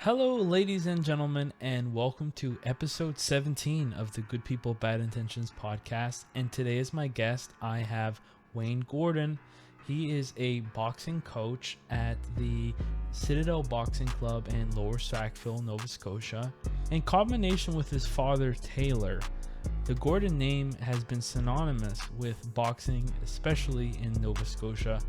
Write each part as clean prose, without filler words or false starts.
Hello, ladies and gentlemen, and welcome to episode 17 of the Good People, Bad Intentions podcast. And today, as my guest, I have Wayne Gordon. He is a boxing coach at the Citadel Boxing Club in Lower Sackville, Nova Scotia. In combination with his father, Taylor, the Gordon name has been synonymous with boxing, especially in Nova Scotia.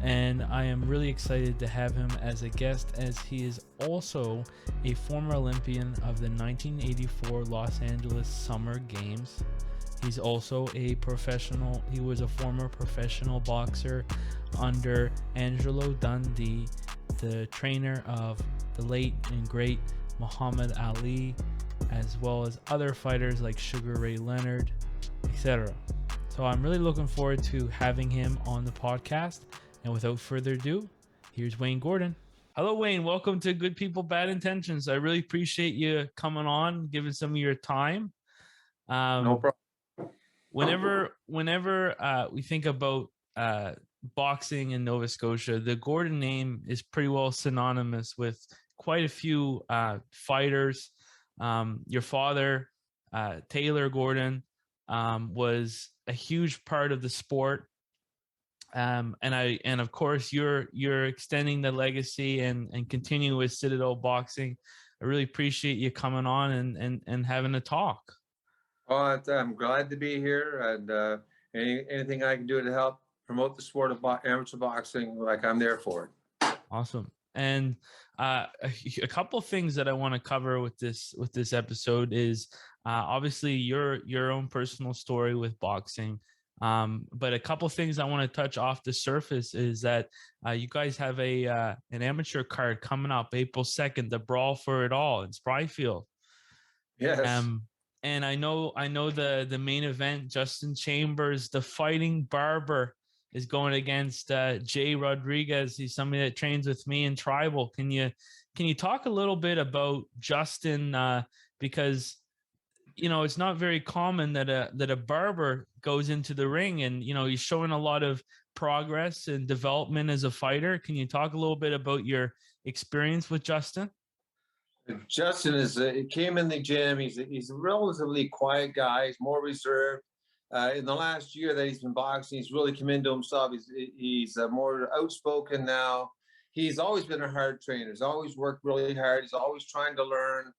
And I am really excited to have him as a guest, as he is also a former Olympian of the 1984 Los Angeles Summer Games. He's also he was a former professional boxer under Angelou Dundee, the trainer of the late and great Muhammad Ali, as well as other fighters like Sugar Ray Leonard, etc. So I'm really looking forward to having him on the podcast. And without further ado, here's Wayne Gordon. Hello, Wayne. Welcome to Good People, Bad Intentions. I really appreciate you coming on, giving some of your time. No problem. Whenever we think about boxing in Nova Scotia, the Gordon name is pretty well synonymous with quite a few fighters. Your father, Taylor Gordon, was a huge part of the sport. And of course you're extending the legacy and continuing with Citadel Boxing. I really appreciate you coming on and having a talk. Oh, I'm glad to be here, and anything I can do to help promote the sport of amateur boxing, like, I'm there for it. Awesome. And a couple of things that I want to cover with this episode is obviously your own personal story with boxing. But a couple things I want to touch off the surface is that you guys have an amateur card coming up April 2nd, the Brawl for It All in Spryfield. Yes. And I know the main event, Justin Chambers, the Fighting Barber, is going against Jay Rodriguez. He's somebody that trains with me in Tribal. Can you talk a little bit about Justin? Because it's not very common that a barber goes into the ring, and he's showing a lot of progress and development as a fighter. Can you talk a little bit about your experience with Justin? Justin he came in the gym. He's a relatively quiet guy. He's more reserved. In the last year that he's been boxing, he's really come into himself. He's more outspoken now. He's always been a hard trainer. He's always worked really hard. He's always trying to learn.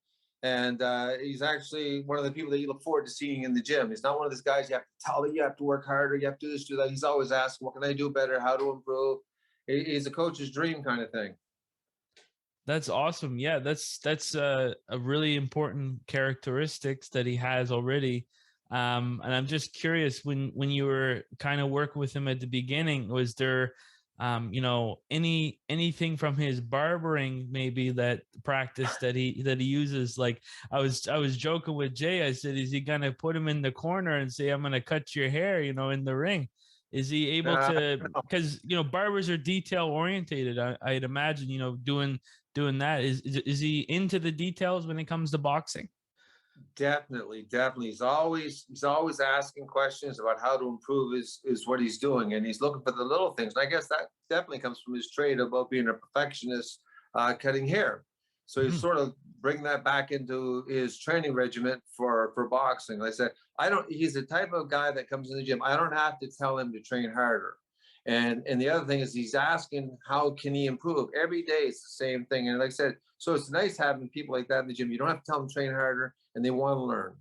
And he's actually one of the people that you look forward to seeing in the gym. He's not one of those guys you have to tell that you have to work harder, you have to do this, do that. He's always asking, what can I do better, how to improve? He's a coach's dream kind of thing. That's awesome. Yeah, that's a really important characteristics that he has already. And I'm just curious, when you were kind of working with him at the beginning, was there anything from his barbering, maybe that practice that he uses? Like I was joking with Jay. I said, is he gonna put him in the corner and say, I'm gonna cut your hair, in the ring? Is he able to, because barbers are detail orientated, I'd imagine, doing that. Is he into the details when it comes to boxing? Definitely. He's always asking questions about how to improve is what he's doing, and he's looking for the little things. And I guess that definitely comes from his trade about being a perfectionist, cutting hair. So he's sort of bringing that back into his training regimen for boxing. Like I said, he's the type of guy that comes in the gym. I don't have to tell him to train harder. And the other thing is he's asking, how can he improve? Every day it's the same thing. And like I said, so it's nice having people like that in the gym. You don't have to tell them to train harder, and they want to learn.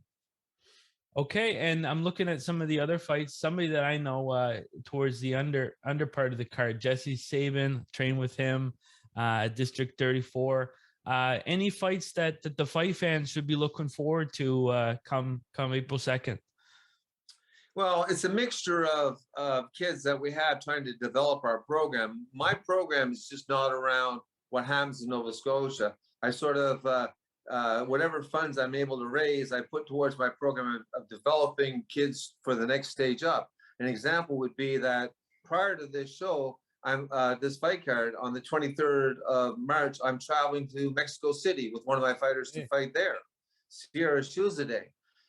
Okay, and I'm looking at some of the other fights. Somebody that I know towards the under part of the card, Jesse Sabin, trained with him at District 34. Any fights that the fight fans should be looking forward to come April 2nd? Well, it's a mixture of kids that we have trying to develop our program. My program is just not around what happens in Nova Scotia. I sort of, whatever funds I'm able to raise, I put towards my program of developing kids for the next stage up. An example would be that prior to this show, this fight card on the 23rd of March, I'm traveling to Mexico City with one of my fighters to fight there, Sierra Shuzade.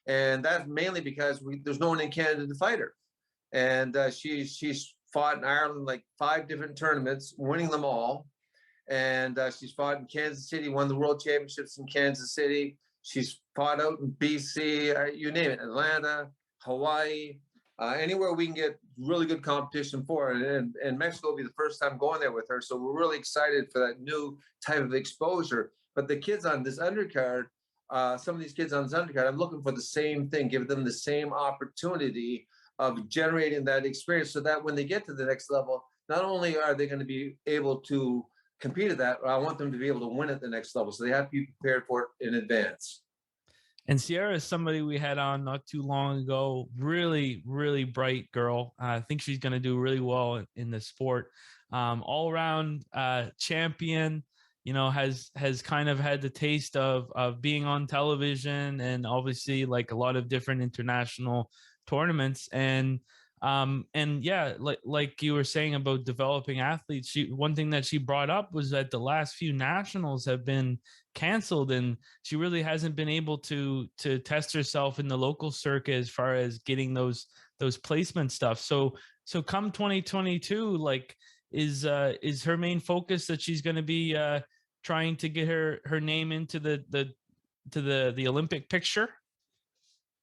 And that's mainly because there's no one in Canada to fight her. And she's fought in Ireland like 5 different tournaments, winning them all. and she's fought in Kansas City, won the world championships in Kansas City. She's fought out in BC, you name it, Atlanta, Hawaii, anywhere we can get really good competition for. And Mexico will be the first time going there with her. So we're really excited for that new type of exposure. But the kids on this undercard, some of these kids on this undercard, I'm looking for the same thing, give them the same opportunity of generating that experience so that when they get to the next level, not only are they going to be able to compete at that, I want them to be able to win at the next level. So they have to be prepared for it in advance. And Sierra is somebody we had on not too long ago. Really, really bright girl. I think she's going to do really well in the sport. All around champion. Has kind of had the taste of being on television and obviously like a lot of different international tournaments. And yeah, like you were saying about developing athletes, one thing that she brought up was that the last few nationals have been canceled, and she really hasn't been able to test herself in the local circuit as far as getting those placement stuff. So come 2022, like is her main focus that she's going to be trying to get her name into the Olympic picture?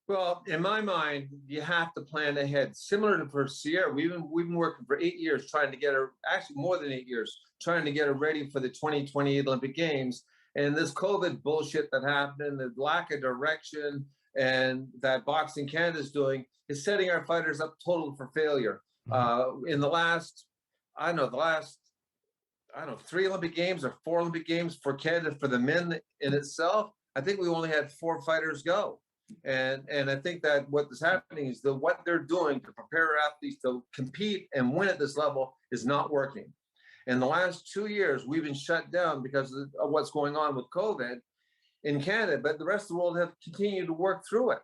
Well, in my mind, you have to plan ahead. Similar to for Sierra, we've been working for 8 years trying to get her, actually more than 8 years, trying to get her ready for the 2028 Olympic Games. And this COVID bullshit that happened, the lack of direction, and that Boxing Canada is doing is setting our fighters up total for failure. In the last, I don't know, 3 Olympic Games or 4 Olympic Games for Canada for the men in itself, I think we only had 4 fighters go. And I think that what is happening is that what they're doing to prepare athletes to compete and win at this level is not working. In the last 2 years, we've been shut down because of what's going on with COVID in Canada, but the rest of the world have continued to work through it.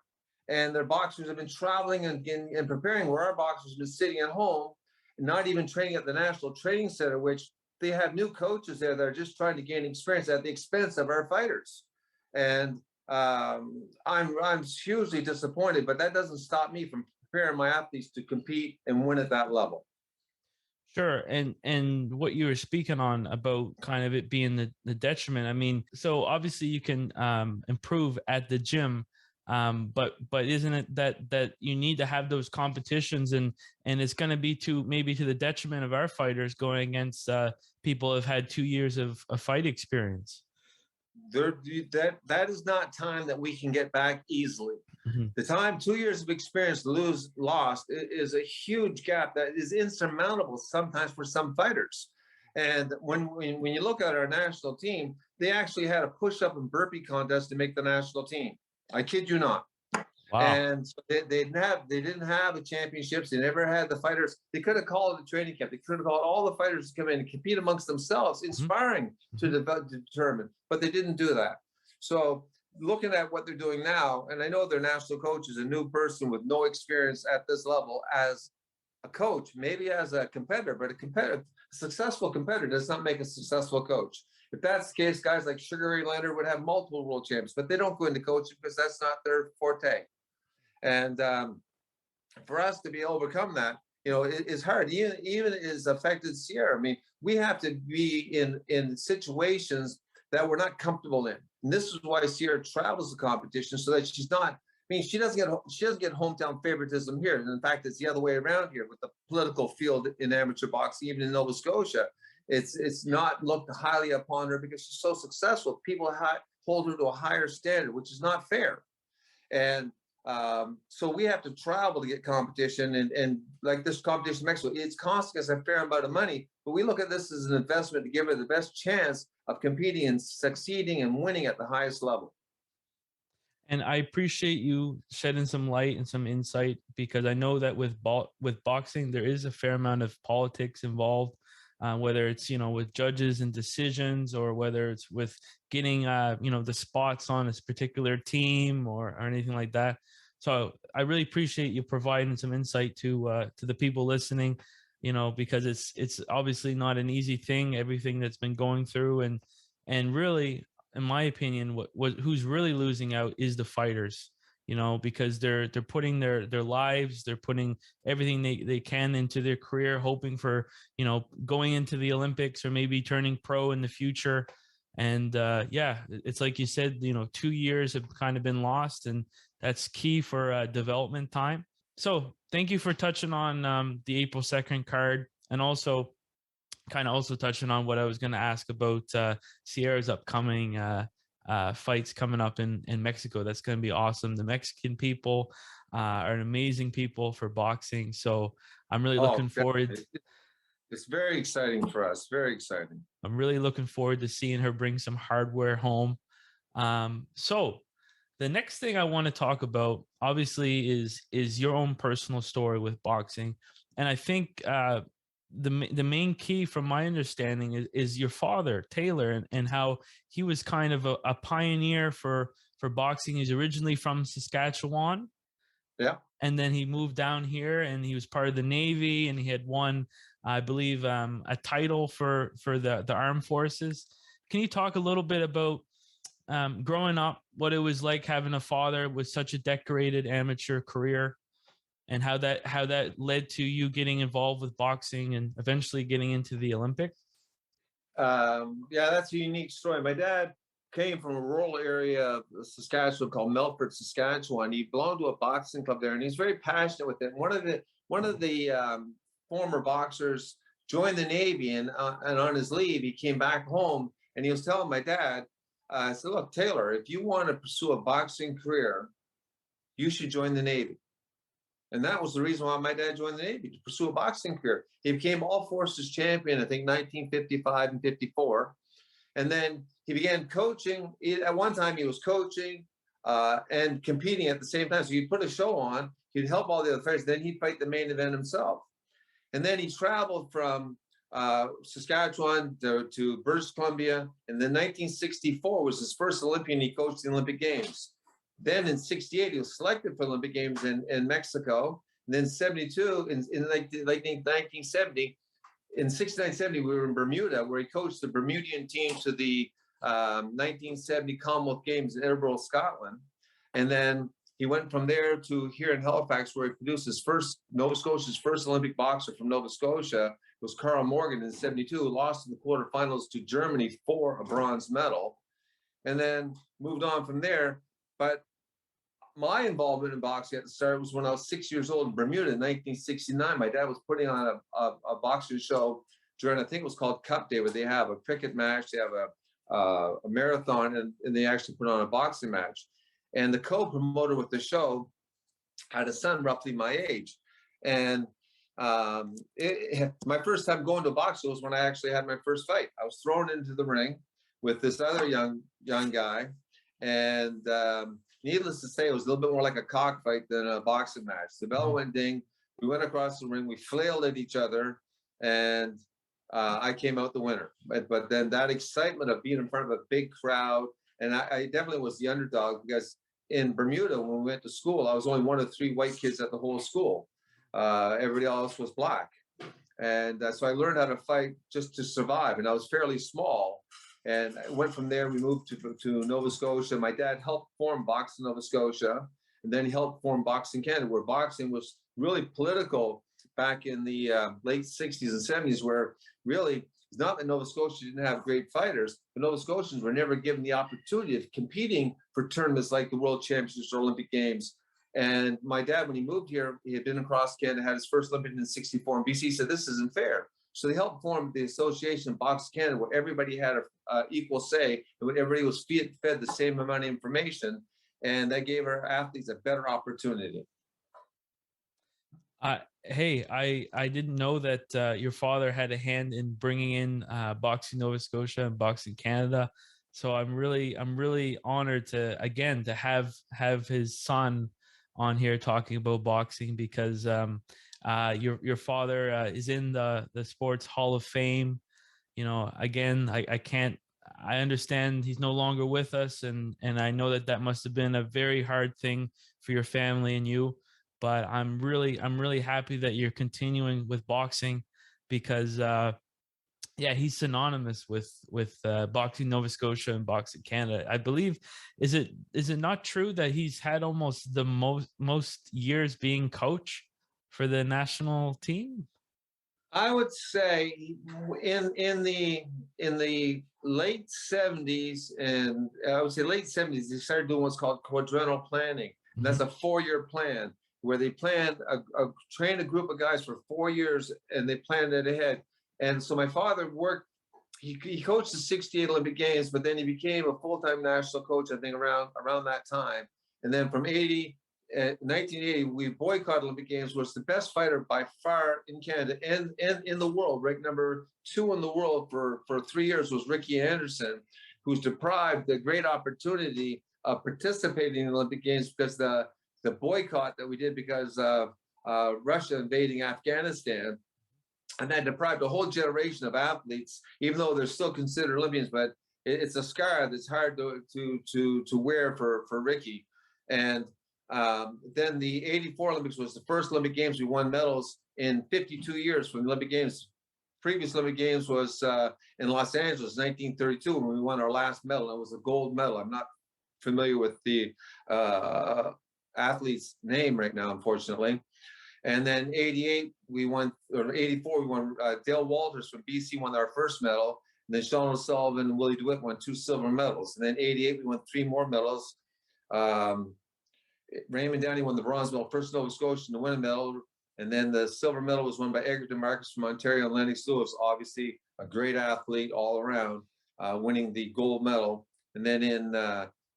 And their boxers have been traveling and preparing, where our boxers have been sitting at home and not even training at the National Training Center, which they have new coaches there that are just trying to gain experience at the expense of our fighters. And I'm hugely disappointed, but that doesn't stop me from preparing my athletes to compete and win at that level. Sure. And what you were speaking on about kind of it being the detriment. I mean, so obviously you can improve at the gym, but isn't it that you need to have those competitions, and it's going to be maybe to the detriment of our fighters going against people who have had 2 years of fight experience? That is not time that we can get back easily. The time, 2 years of experience lost is a huge gap that is insurmountable sometimes for some fighters. And when you look at our national team, they actually had a push-up and burpee contest to make the national team. I kid you not. Wow. And so they didn't have the championships. They never had the fighters. They could have called a training camp. They could have called all the fighters to come in and compete amongst themselves, inspiring to determine, but they didn't do that. So looking at what they're doing now, and I know their national coach is a new person with no experience at this level as a coach, maybe as a competitor, but a successful competitor does not make a successful coach. If that's the case, guys like Sugar Ray Leonard would have multiple world champions, but they don't go into coaching because that's not their forte. And for us to be able to overcome that, it's hard. Even is affected Sierra. I mean, we have to be in situations that we're not comfortable in. And this is why Sierra travels the competition, so that she's not. I mean, she doesn't get hometown favoritism here. And in fact, it's the other way around here with the political field in amateur boxing, even in Nova Scotia. It's not looked highly upon her because she's so successful. People hold her to a higher standard, which is not fair. And so we have to travel to get competition, and like this competition in Mexico, it's costing us a fair amount of money, but we look at this as an investment to give her the best chance of competing and succeeding and winning at the highest level. And I appreciate you shedding some light and some insight, because I know that with boxing, there is a fair amount of politics involved, whether it's, with judges and decisions, or whether it's with getting, the spots on this particular team or anything like that. So I really appreciate you providing some insight to the people listening, because it's obviously not an easy thing, everything that's been going through, and really, in my opinion, who's really losing out is the fighters. because they're putting their lives, they're putting everything they can into their career, hoping for, going into the Olympics or maybe turning pro in the future. And yeah, it's like you said, 2 years have kind of been lost, and that's key for development time. So thank you for touching on the April 2nd card, and also kind of also touching on what I was going to ask about Sierra's upcoming fights coming up in Mexico. That's going to be awesome. The Mexican people are an amazing people for boxing. So I'm really looking forward. It's very exciting for us. Very exciting. I'm really looking forward to seeing her bring some hardware home. So the next thing I want to talk about, obviously, is your own personal story with boxing, and I think the main key, from my understanding, is your father Taylor, and how he was kind of a pioneer for boxing. He's originally from Saskatchewan, yeah, and then he moved down here, and he was part of the Navy, and he had won, I believe, a title for the armed forces. Can you talk a little bit about growing up, what it was like having a father with such a decorated amateur career, and how that led to you getting involved with boxing and eventually getting into the Olympics? Yeah, that's a unique story. My dad came from a rural area of Saskatchewan called Melfort, Saskatchewan. He belonged to a boxing club there, and he's very passionate with it. One of the former boxers joined the Navy, and on his leave, he came back home, and he was telling my dad, I said, look, Taylor, if you want to pursue a boxing career, you should join the Navy. And that was the reason why my dad joined the Navy, to pursue a boxing career. He became all forces champion, I think, 1955 and 54. And then he began coaching. At one time, he was coaching and competing at the same time. So he'd put a show on, he'd help all the other fighters, then he'd fight the main event himself. And then he traveled from Saskatchewan to British Columbia. And then 1964 was his first Olympian. He coached the Olympic Games. Then in 68, he was selected for Olympic Games in Mexico. And then 72, in 1970, in 69, 70, we were in Bermuda, where he coached the Bermudian team to the 1970 Commonwealth Games in Edinburgh, Scotland. And then he went from there to here in Halifax, where he produced his first, Nova Scotia's first Olympic boxer from Nova Scotia. It was Carl Morgan in 72, who lost in the quarterfinals to Germany for a bronze medal. And then moved on from there. But my involvement in boxing at the start was when I was 6 years old in Bermuda in 1969. My dad was putting on a boxing show during, I think it was called Cup Day, where they have a cricket match, they have a marathon, and they actually put on a boxing match. And the co-promoter with the show had a son roughly my age. And my first time going to a boxing was when I actually had my first fight. I was thrown into the ring with this other young guy. And needless to say, it was a little bit more like a cockfight than a boxing match. The bell went ding. We went across the ring. We flailed at each other, and I came out the winner. But then that excitement of being in front of a big crowd, and I definitely was the underdog, because in Bermuda, when we went to school, I was only one of 3 white kids at the whole school. Everybody else was black. And so I learned how to fight just to survive. And I was fairly small. And I went from there. We moved to Nova Scotia. My dad helped form Boxing Nova Scotia, and then he helped form Boxing Canada, where boxing was really political back in the late 60s and 70s, where really, it's not that Nova Scotia didn't have great fighters, but Nova Scotians were never given the opportunity of competing for tournaments like the World Championships or Olympic Games. And my dad, when he moved here, he had been across Canada, had his first Olympic in 64 in BC. He said, this isn't fair. So they helped form the Association of Boxing Canada, where everybody had an equal say, and everybody was fed the same amount of information, and that gave our athletes a better opportunity. Hey, I didn't know that your father had a hand in bringing in Boxing Nova Scotia and Boxing Canada. So I'm really honored to have his son on here talking about boxing, because your father is in the Sports Hall of Fame. Again, I understand he's no longer with us, and I know that must have been a very hard thing for your family and you. But I'm really happy that you're continuing with boxing, because Yeah, he's synonymous with boxing Nova Scotia and boxing Canada. I believe, is it not true that he's had almost the most years being coach for the national team? I would say in the late 70s, and I would say late 70s, they started doing what's called quadrennial planning. And that's a 4-year plan where they train a group of guys for 4 years, and they planned it ahead. And so my father worked. He coached the '68 Olympic Games, but then he became a full-time national coach, I think, around that time. And then from 1980, we boycotted Olympic Games. Was the best fighter by far in Canada and in the world. Ranked number 2 in the world for 3 years was Ricky Anderson, who's deprived the great opportunity of participating in the Olympic Games because the boycott that we did because of Russia invading Afghanistan. And that deprived a whole generation of athletes, even though they're still considered Olympians, but it's a scar that's hard to wear for Ricky. And then the '84 Olympics was the first Olympic Games we won medals in 52 years from the Olympic Games. Previous Olympic Games was in Los Angeles, 1932, when we won our last medal. It was a gold medal. I'm not familiar with the athlete's name right now, unfortunately. And then '88, we won, or '84, we won. Dale Walters from BC won our first medal. And then Sean O'Sullivan and Willie DeWitt won 2 silver medals. And then '88, we won 3 more medals. Raymond Downey won the bronze medal, first Nova Scotian to win a medal. And then the silver medal was won by Egerton Marcus from Ontario and Lennox Lewis, obviously a great athlete all around, winning the gold medal. And then in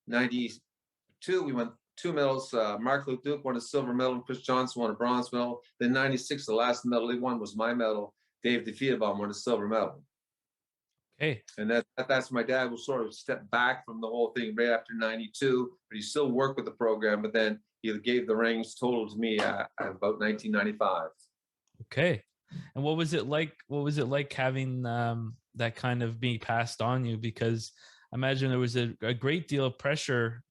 '92, we won 2 medals. Mark Leduc won a silver medal, and Chris Johnson won a bronze medal. Then '96, the last medal he won was my medal. Dave DeFeabaum won a silver medal. Okay. And that's my dad will sort of step back from the whole thing right after '92, but he still worked with the program. But then he gave the reins total to me at about 1995. Okay. And what was it like? What was it like having that kind of being passed on you? Because I imagine there was a great deal of pressure,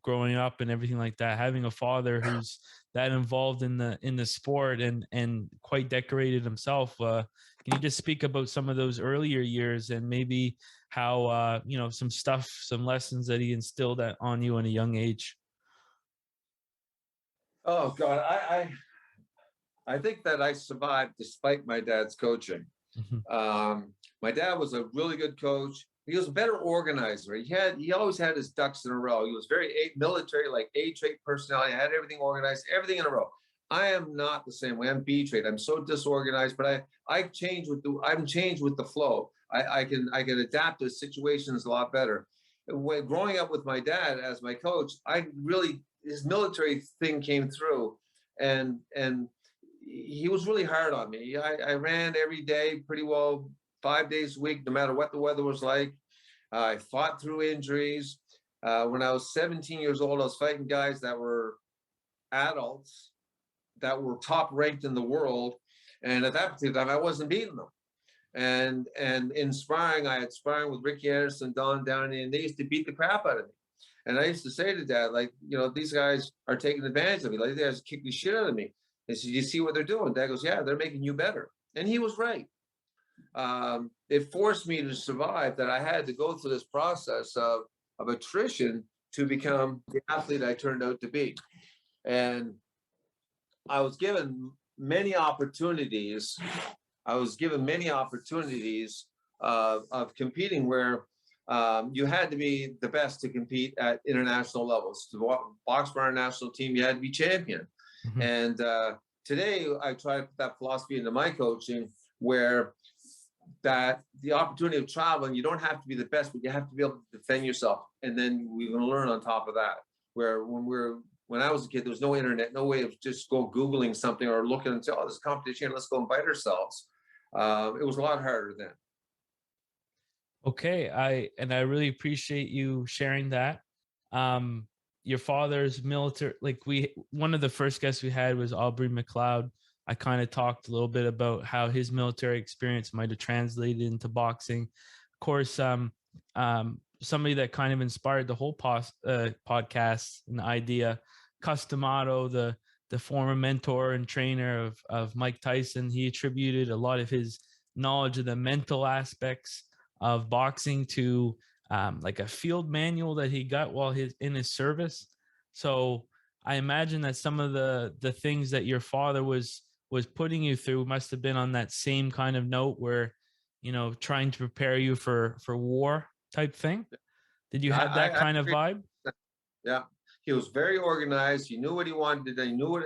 growing up and everything like that. Having a father who's that involved in the sport and quite decorated himself. Can you just speak about some of those earlier years and maybe how some lessons that he instilled on you at a young age? Oh God, I think that I survived despite my dad's coaching. My dad was a really good coach. He was a better organizer. He always had his ducks in a row. He was very military, like A trait personality. I had everything organized, everything in a row. I am not the same way. I'm B trait. I'm so disorganized, but I'm changed with the flow. I can adapt to situations a lot better. When growing up with my dad as my coach, his military thing came through, and he was really hard on me. I ran every day pretty well, 5 days a week, no matter what the weather was like. I fought through injuries. When I was 17 years old, I was fighting guys that were adults that were top ranked in the world. And at that particular time, I wasn't beating them. And in sparring, I had sparring with Ricky Anderson, Don Downey, and they used to beat the crap out of me. And I used to say to Dad, like, these guys are taking advantage of me. Like, these guys kick the shit out of me. And so you see what they're doing? Dad goes, yeah, they're making you better. And he was right. It forced me to survive, that I had to go through this process of attrition to become the athlete I turned out to be. And I was given many opportunities. Of competing where you had to be the best to compete at international levels. To box for our national team, you had to be champion. And today, I try to put that philosophy into my coaching, where that the opportunity of traveling, you don't have to be the best, but you have to be able to defend yourself. And then we're going to learn on top of that. Where when I was a kid, there was no internet, no way of just go Googling something or looking and say, oh, there's a competition, let's go and bite ourselves. It was a lot harder then. Okay, I really appreciate you sharing that. Your father's military, one of the first guests we had was Aubrey McLeod. I kind of talked a little bit about how his military experience might have translated into boxing. Of course, somebody that kind of inspired the whole podcast and the idea, Customato, the former mentor and trainer of Mike Tyson, he attributed a lot of his knowledge of the mental aspects of boxing to like a field manual that he got while in his service. So I imagine that some of the things that your father was putting you through must have been on that same kind of note where, trying to prepare you for war type thing. Did you have that I kind of agree. vibe? Yeah, he was very organized. He knew what he wanted to do. He knew what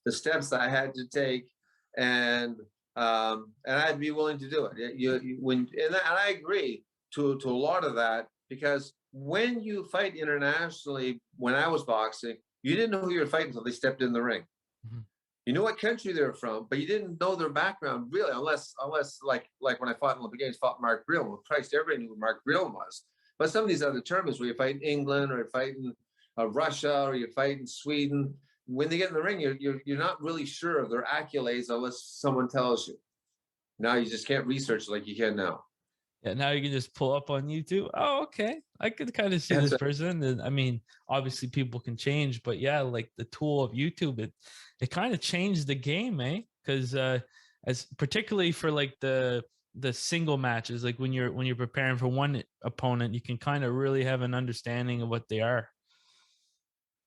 the steps that I had to take, and I'd be willing to do it. And I agree to a lot of that, because when you fight internationally, when I was boxing, you didn't know who you were fighting until they stepped in the ring. Mhm. You knew what country they were from, but you didn't know their background really, unless like when I fought in Olympic Games, fought Mark Breland. Well, Christ, everybody knew who Mark Breland was. But some of these other tournaments where you fight in England or you fight in Russia or you fight in Sweden, when they get in the ring, you're not really sure of their accolades unless someone tells you. Now you just can't research like you can now. Yeah, now you can just pull up on YouTube. Oh, okay. I could kind of see That's this it. person. And I mean, obviously people can change, but yeah, like the tool of YouTube, it kind of changed the game, eh? Because as particularly for like the single matches, like when you're preparing for one opponent, you can kind of really have an understanding of what they are.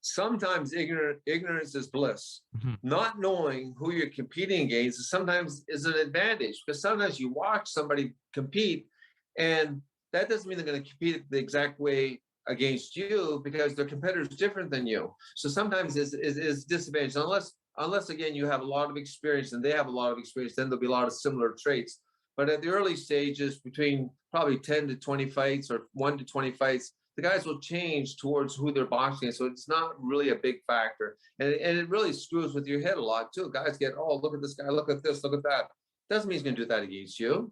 Sometimes ignorance is bliss. Mhm. Not knowing who you're competing against sometimes is an advantage, because sometimes you watch somebody compete and that doesn't mean they're going to compete the exact way against you, because their competitor is different than you. So sometimes is disadvantage, unless again you have a lot of experience and they have a lot of experience, then there'll be a lot of similar traits. But at the early stages, between probably 10 to 20 fights or 1 to 20 fights, the guys will change towards who they're boxing. So it's not really a big factor. And it really screws with your head a lot too. Guys get, oh, look at this guy, look at this, look at that. Doesn't mean he's going to do that against you.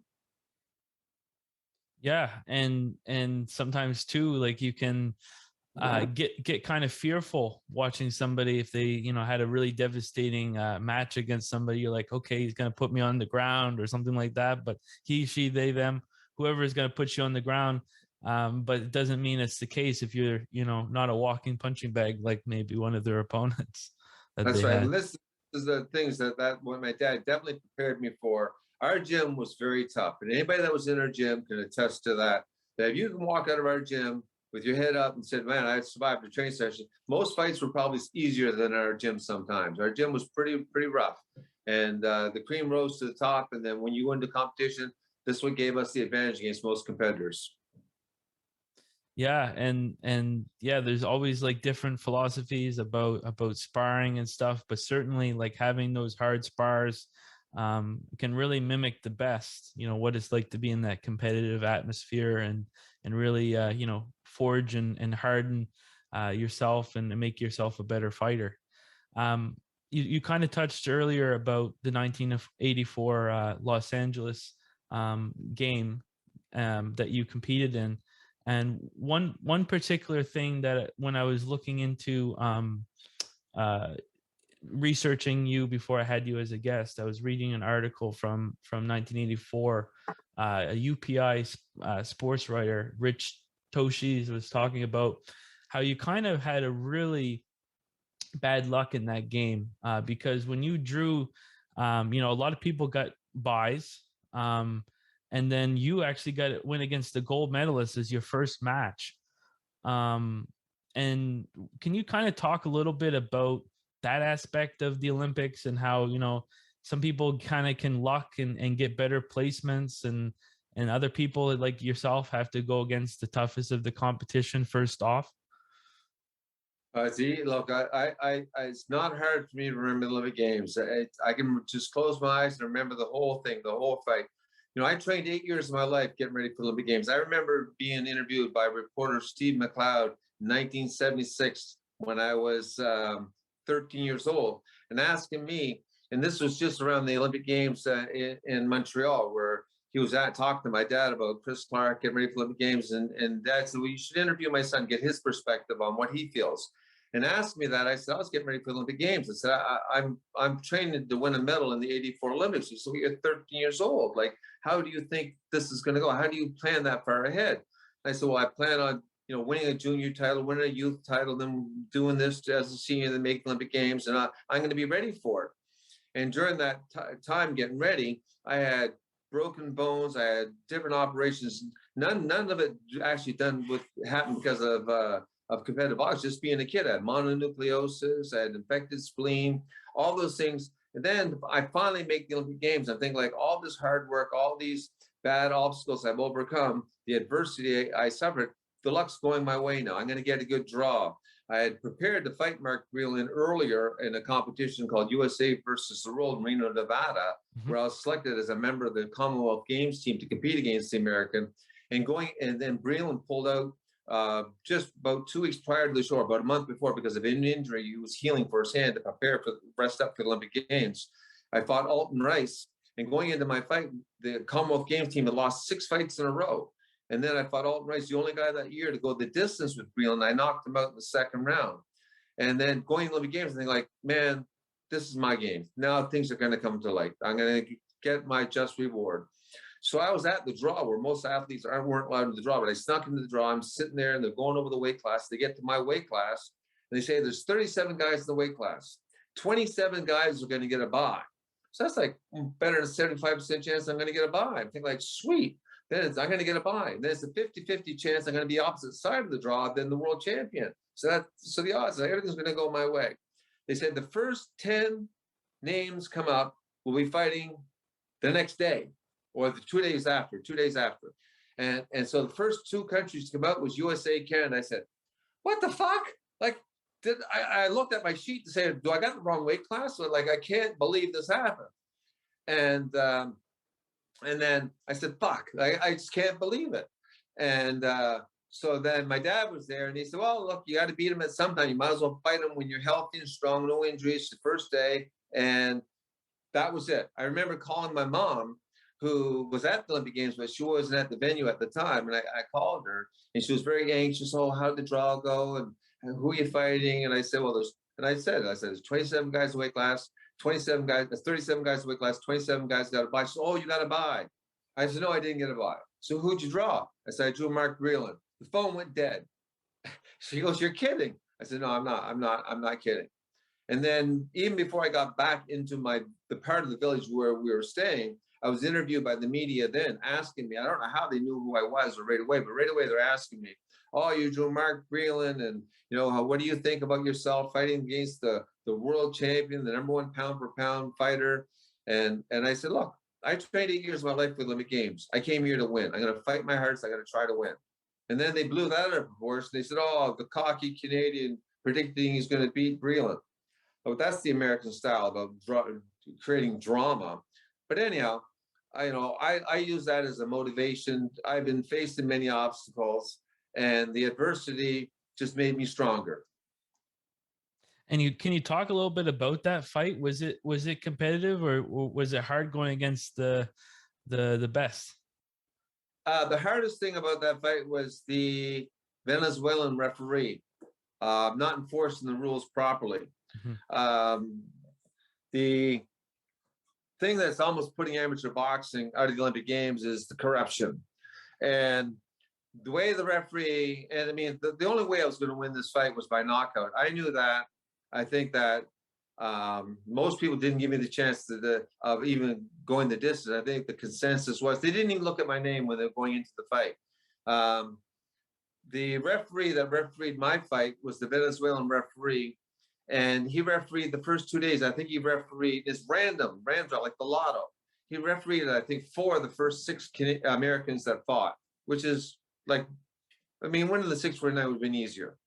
Yeah, and sometimes too, like you can get kind of fearful watching somebody if they had a really devastating match against somebody. You're like, okay, he's going to put me on the ground or something like that, but he, she, they, them, whoever is going to put you on the ground. But it doesn't mean it's the case if you're not a walking punching bag like maybe one of their opponents that That's they right. had. And this is the things that what my dad definitely prepared me for. Our gym was very tough, and anybody that was in our gym can attest to that. That if you can walk out of our gym with your head up and said, "Man, I survived a training session," most fights were probably easier than our gym. Sometimes our gym was pretty rough, and the cream rose to the top. And then when you went into competition, this what gave us the advantage against most competitors. Yeah, and yeah, there's always like different philosophies about sparring and stuff, but certainly like having those hard spars can really mimic the best, what it's like to be in that competitive atmosphere and really forge and harden yourself and make yourself a better fighter. You kind of touched earlier about the 1984 Los Angeles game that you competed in. And one particular thing that when I was looking into uh, researching you before I had you as a guest, I was reading an article from 1984. A UPI sports writer, Rich Toshis, was talking about how you kind of had a really bad luck in that game because when you drew, a lot of people got buys. And then you actually win against the gold medalist as your first match. Um, and can you kind of talk a little bit about that aspect of the Olympics and how, some people kind of can luck and get better placements and other people like yourself have to go against the toughest of the competition first off? See, look, it's not hard for me to remember the Olympic Games. I can just close my eyes and remember the whole thing, the whole fight. I trained 8 years of my life getting ready for the Olympic Games. I remember being interviewed by reporter Steve McLeod in 1976 when I was 13 years old and asking me, and this was just around the Olympic Games in Montreal, where he was talking to my dad about Chris Clark getting ready for the Olympic Games. And dad said, well, you should interview my son, get his perspective on what he feels. And asked me that. I said, I was getting ready for the Olympic Games. I said, I'm training to win a medal in the 84 Olympics. He said, well, you're 13 years old. Like, how do you think this is going to go? How do you plan that far ahead? I said, well, I plan on, winning a junior title, winning a youth title, then doing this as a senior, then making Olympic Games. And I'm going to be ready for it. And during that time getting ready, I had broken bones. I had different operations. None of it actually happened because of competitive boxing. Just being a kid, I had mononucleosis, I had infected spleen, all those things. And then I finally make the Olympic Games. I'm thinking like all this hard work, all these bad obstacles I've overcome, the adversity I suffered, the luck's going my way now. I'm going to get a good draw. I had prepared to fight Mark Breland earlier in a competition called USA versus the World in Reno, Nevada, where I was selected as a member of the Commonwealth Games team to compete against the American. And then Breland pulled out just about 2 weeks prior to the show, about a month before, because of an injury. He was healing for his hand to prepare for rest up for the Olympic Games. I fought Alton Rice, and going into my fight, the Commonwealth Games team had lost 6 fights in a row. And then I fought Alton Rice, the only guy that year to go the distance with Breland. I knocked him out in the second round. And then going to the Olympic Games, I think like, man, this is my game. Now things are going to come to light. I'm going to get my just reward. So I was at the draw where most athletes weren't allowed to the draw, but I snuck into the draw. I'm sitting there and they're going over the weight class. They get to my weight class and they say there's 37 guys in the weight class. 27 guys are going to get a bye. So that's like better than 75% chance I'm going to get a bye. I'm thinking like, sweet. Then I'm going to get a bye. Then it's a 50-50 chance I'm going to be opposite side of the draw than the world champion. So the odds, everything's going to go my way. They said the first 10 names come up will be fighting the next day or the 2 days after. And so the first 2 countries to come out was USA, Canada. I said, what the fuck? Like, I looked at my sheet to say, do I got the wrong weight class? So like, I can't believe this happened. And then I said, fuck, I just can't believe it. And so then my dad was there and he said, well, look, you got to beat him at some time. You might as well fight him when you're healthy and strong, no injuries the first day. And that was it. I remember calling my mom, who was at the Olympic Games, but she wasn't at the venue at the time. And I called her and she was very anxious. Oh, how did the draw go? And who are you fighting? And I said, well, there's 27 guys in the weight class. 27 guys, that's 37 guys in weight class, 27 guys got a bye. She said, oh, you got a bye. I said, no, I didn't get a bye. So who'd you draw? I said, I drew Mark Breland. The phone went dead. She goes, you're kidding. I said, no, I'm not kidding. And then even before I got back into the part of the village where we were staying, I was interviewed by the media then asking me, I don't know how they knew who I was right away, but right away they're asking me, oh, you drew Mark Breland, and what do you think about yourself fighting against the world champion, the #1 pound for pound fighter? And I said, look, I trained 8 years of my life for the Olympic Games. I came here to win. I'm going to fight my hardest. I'm going to try to win. And then they blew that out of proportion. They said, oh, the cocky Canadian predicting he's going to beat Breland. But that's the American style about creating drama. But anyhow, I use that as a motivation. I've been facing many obstacles, and the adversity just made me stronger. And can you talk a little bit about that fight? Was it competitive, or was it hard going against the best? The hardest thing about that fight was the Venezuelan referee not enforcing the rules properly. Mm-hmm. The thing that's almost putting amateur boxing out of the Olympic Games is the corruption. And the way the referee, and I mean, the only way I was going to win this fight was by knockout. I knew that. I think that most people didn't give me the chance of even going the distance. I think the consensus was they didn't even look at my name when they were going into the fight. The referee that refereed my fight was the Venezuelan referee, and he refereed the first 2 days. I think he refereed this random draw, like the lotto. He refereed, I think, 4 of the first 6 Americans that fought, which is like, I mean, winning the 6th fight would have been easier.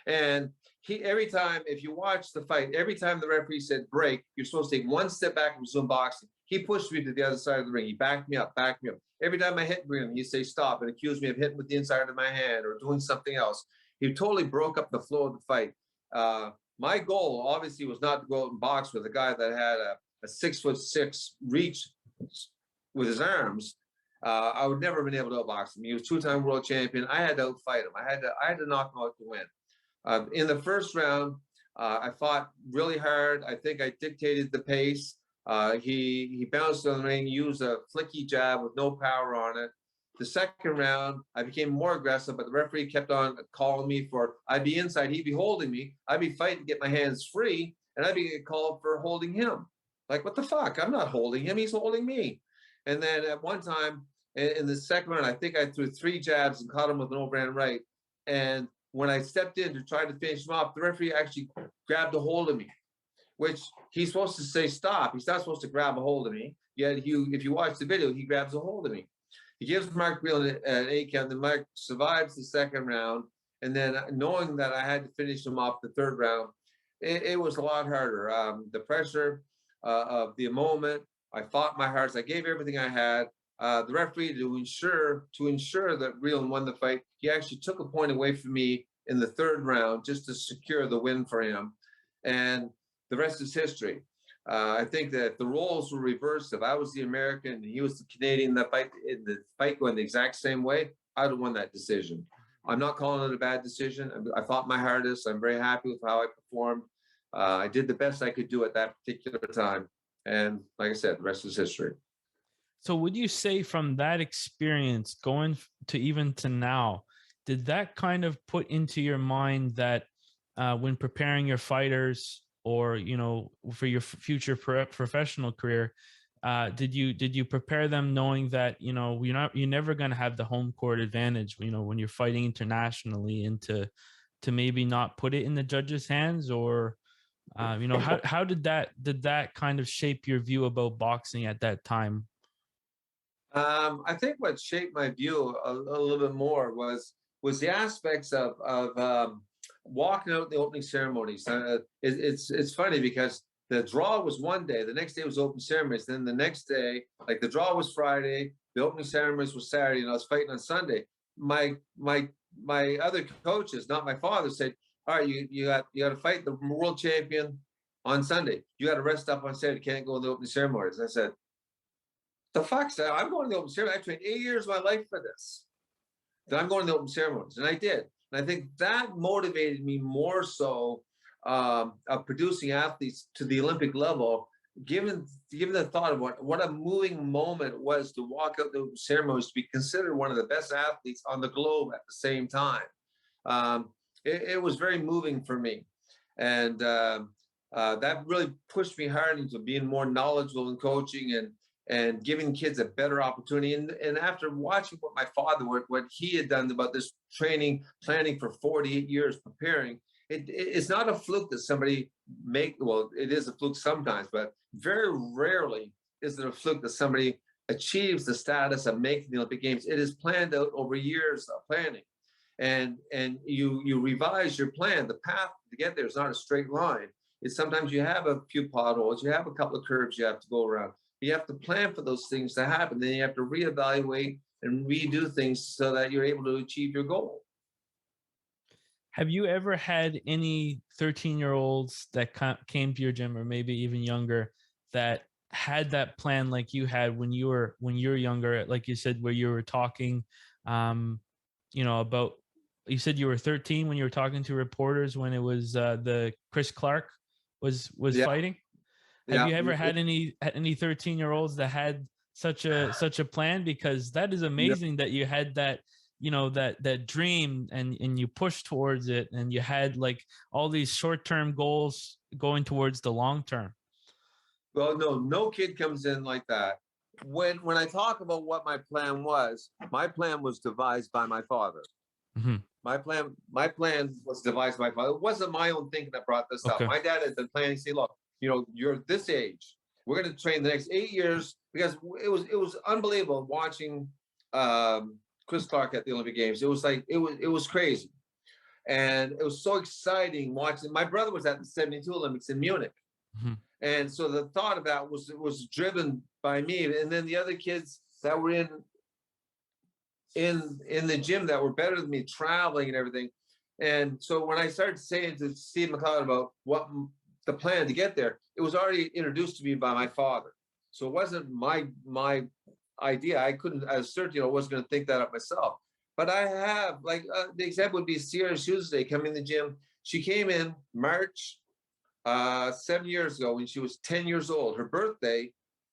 And every time, if you watch the fight, every time the referee said break, you're supposed to take 1 step back and resume boxing. He pushed me to the other side of the ring. He backed me up. Every time I hit him, he'd say stop and accuse me of hitting with the inside of my hand or doing something else. He totally broke up the flow of the fight. My goal, obviously, was not to go out and box with a guy that had a 6'6" reach with his arms. I would never have been able to outbox him. He was 2-time world champion. I had to outfight him. I had to knock him out to win. In the first round, I fought really hard. I think I dictated the pace. He bounced on the ring, used a flicky jab with no power on it. The second round, I became more aggressive, but the referee kept on calling me for, I'd be inside, he'd be holding me. I'd be fighting to get my hands free, and I'd be called for holding him. Like, what the fuck? I'm not holding him, he's holding me. And then at one time in the second round, I think I threw 3 jabs and caught him with an overhand right. And when I stepped in to try to finish him off, the referee actually grabbed a hold of me, which he's supposed to say stop. He's not supposed to grab a hold of me. Yet if you watch the video, he grabs a hold of me. He gives Mark Breland an 8 count. Then Mark survives the second round. And then knowing that I had to finish him off the third round, it was a lot harder. The pressure of the moment, I fought my hardest. I gave everything I had. The referee, to ensure that Breland won the fight, he actually took a point away from me in the third round just to secure the win for him. And the rest is history. I think that if the roles were reversed, if I was the American and he was the Canadian, the fight going the exact same way, I'd have won that decision. I'm not calling it a bad decision. I fought my hardest. I'm very happy with how I performed. I did the best I could do at that particular time. And like I said, the rest is history. So would you say from that experience going to even to now, did that kind of put into your mind that when preparing your fighters or, you know, for your future professional career, did you prepare them knowing that, you know, you're never going to have the home court advantage, you know, when you're fighting internationally, and to maybe not put it in the judges' hands? Or you know, how did that kind of shape your view about boxing at that time? I think what shaped my view a little bit more was the aspects of walking out the opening ceremonies. It's funny because the draw was one day, the next day was open ceremonies. Then the next day, like the draw was Friday, the opening ceremonies was Saturday, and I was fighting on Sunday. My other coaches, not my father, said, "All right, you got to fight the world champion on Sunday. You got to rest up on Saturday. You can't go in the opening ceremonies." I said, "The fuck, son? I'm going to the open ceremony. I trained 8 years of my life for this. Then I'm going to the open ceremonies," and I did. And I think that motivated me more so of producing athletes to the Olympic level, given the thought of what a moving moment it was to walk out the ceremonies, to be considered one of the best athletes on the globe at the same time. It was very moving for me. And that really pushed me hard into being more knowledgeable in coaching and giving kids a better opportunity. And after watching what my father, what he had done about this training, planning for 48 years, preparing, it's not a fluke that somebody well, it is a fluke sometimes, but very rarely is it a fluke that somebody achieves the status of making the Olympic Games. It is planned out over years of planning. And you revise your plan. The path to get there is not a straight line. It's sometimes you have a few potholes, you have a couple of curves you have to go around. You have to plan for those things to happen. Then you have to reevaluate and redo things so that you're able to achieve your goal. Have you ever had any 13-year-olds that came to your gym, or maybe even younger, that had that plan like you had when you were younger, like you said, where you were talking, you know, about, you said you were 13 when you were talking to reporters when it was the Chris Clark was Yeah. fighting? Have you ever had any 13-year-olds that had such a plan? Because that is amazing that you had that, you know, that dream and you pushed towards it, and you had like all these short-term goals going towards the long term. Well, no kid comes in like that. When I talk about what my plan was devised by my father. Mm-hmm. My plan was devised by my father. It wasn't my own thinking that brought this up. My dad had been planning to say, look, you know, you're this age. We're going to train the next 8 years, because it was unbelievable watching Chris Clark at the Olympic Games. It was like it was crazy, and it was so exciting watching. My brother was at the '72 Olympics in Munich, and so the thought of that was driven by me, and then the other kids that were in the gym that were better than me, traveling and everything. And so when I started saying to Steve McLeod about what the plan to get there, it was already introduced to me by my father. So it wasn't my idea. I couldn't, as certainly, I wasn't going to think that up myself. But I have, like, the example would be Sierra Tuesday coming in the gym. She came in March 7 years ago when she was 10 years old. Her birthday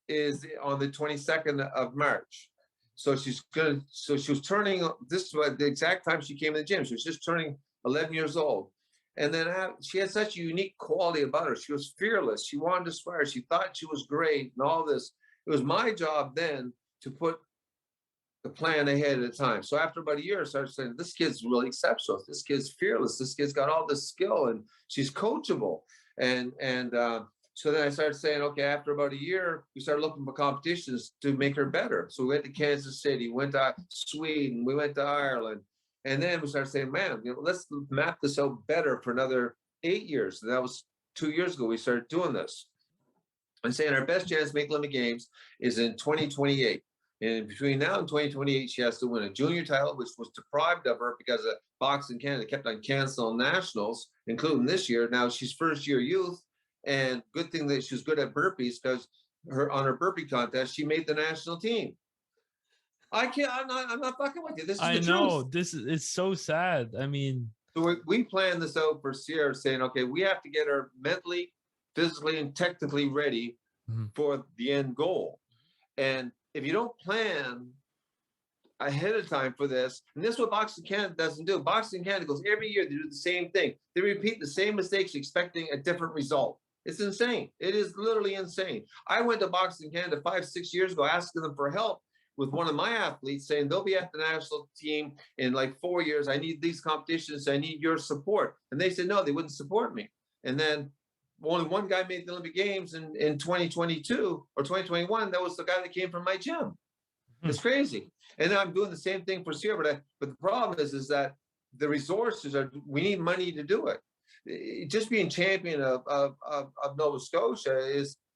is on the 22nd of March. So she was turning, this was the exact time she came in the gym. She was just turning 11 years old. And then she had such a unique quality about her. She was fearless. She wanted to swear. She thought she was great and all this. It was my job then to put the plan ahead at a time. So after about a year, I started saying, this kid's really exceptional. This kid's fearless. This kid's got all this skill, and she's coachable. So then I started saying, okay, after about a year, we started looking for competitions to make her better. So we went to Kansas City, went to Sweden, we went to Ireland. And then we started saying, man, let's map this out better for another 8 years. And that was 2 years ago, we started doing this. And saying our best chance to make Olympic Games is in 2028. And between now and 2028, she has to win a junior title, which was deprived of her because of Boxing Canada kept on canceling nationals, including this year. Now she's first year youth, and good thing that she's good at burpees, because on her burpee contest, she made the national team. I'm not fucking with you. This is the truth. It's so sad. I mean, so we planned this out for Sierra, saying, okay, we have to get her mentally, physically, and technically ready for the end goal. And if you don't plan ahead of time for this, and this is what Boxing Canada doesn't do. Boxing Canada goes every year, they do the same thing. They repeat the same mistakes, expecting a different result. It's insane. It is literally insane. I went to Boxing Canada 5-6 years ago, asking them for help with one of my athletes, saying they'll be at the national team in like 4 years. I need these competitions. I need your support. And they said, no, they wouldn't support me. And then only one guy made the Olympic Games in 2022 or 2021. That was the guy that came from my gym. It's crazy. And I'm doing the same thing for Sierra. But the problem is that the resources we need money to do it. Just being champion of Nova Scotia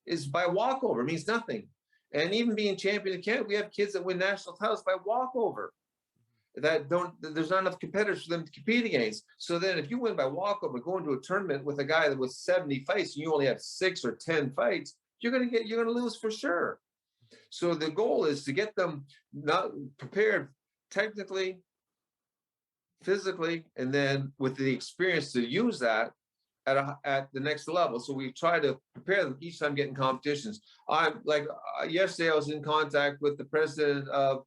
is by walkover. It means nothing. And even being champion of Canada, we have kids that win national titles by walkover. There's not enough competitors for them to compete against. So then if you win by walkover, go into a tournament with a guy that was 70 fights and you only have 6 or 10 fights, you're gonna lose for sure. So the goal is to get them not prepared technically, physically, and then with the experience to use that at the next level. So we try to prepare them each time getting competitions. Yesterday I was in contact with the president of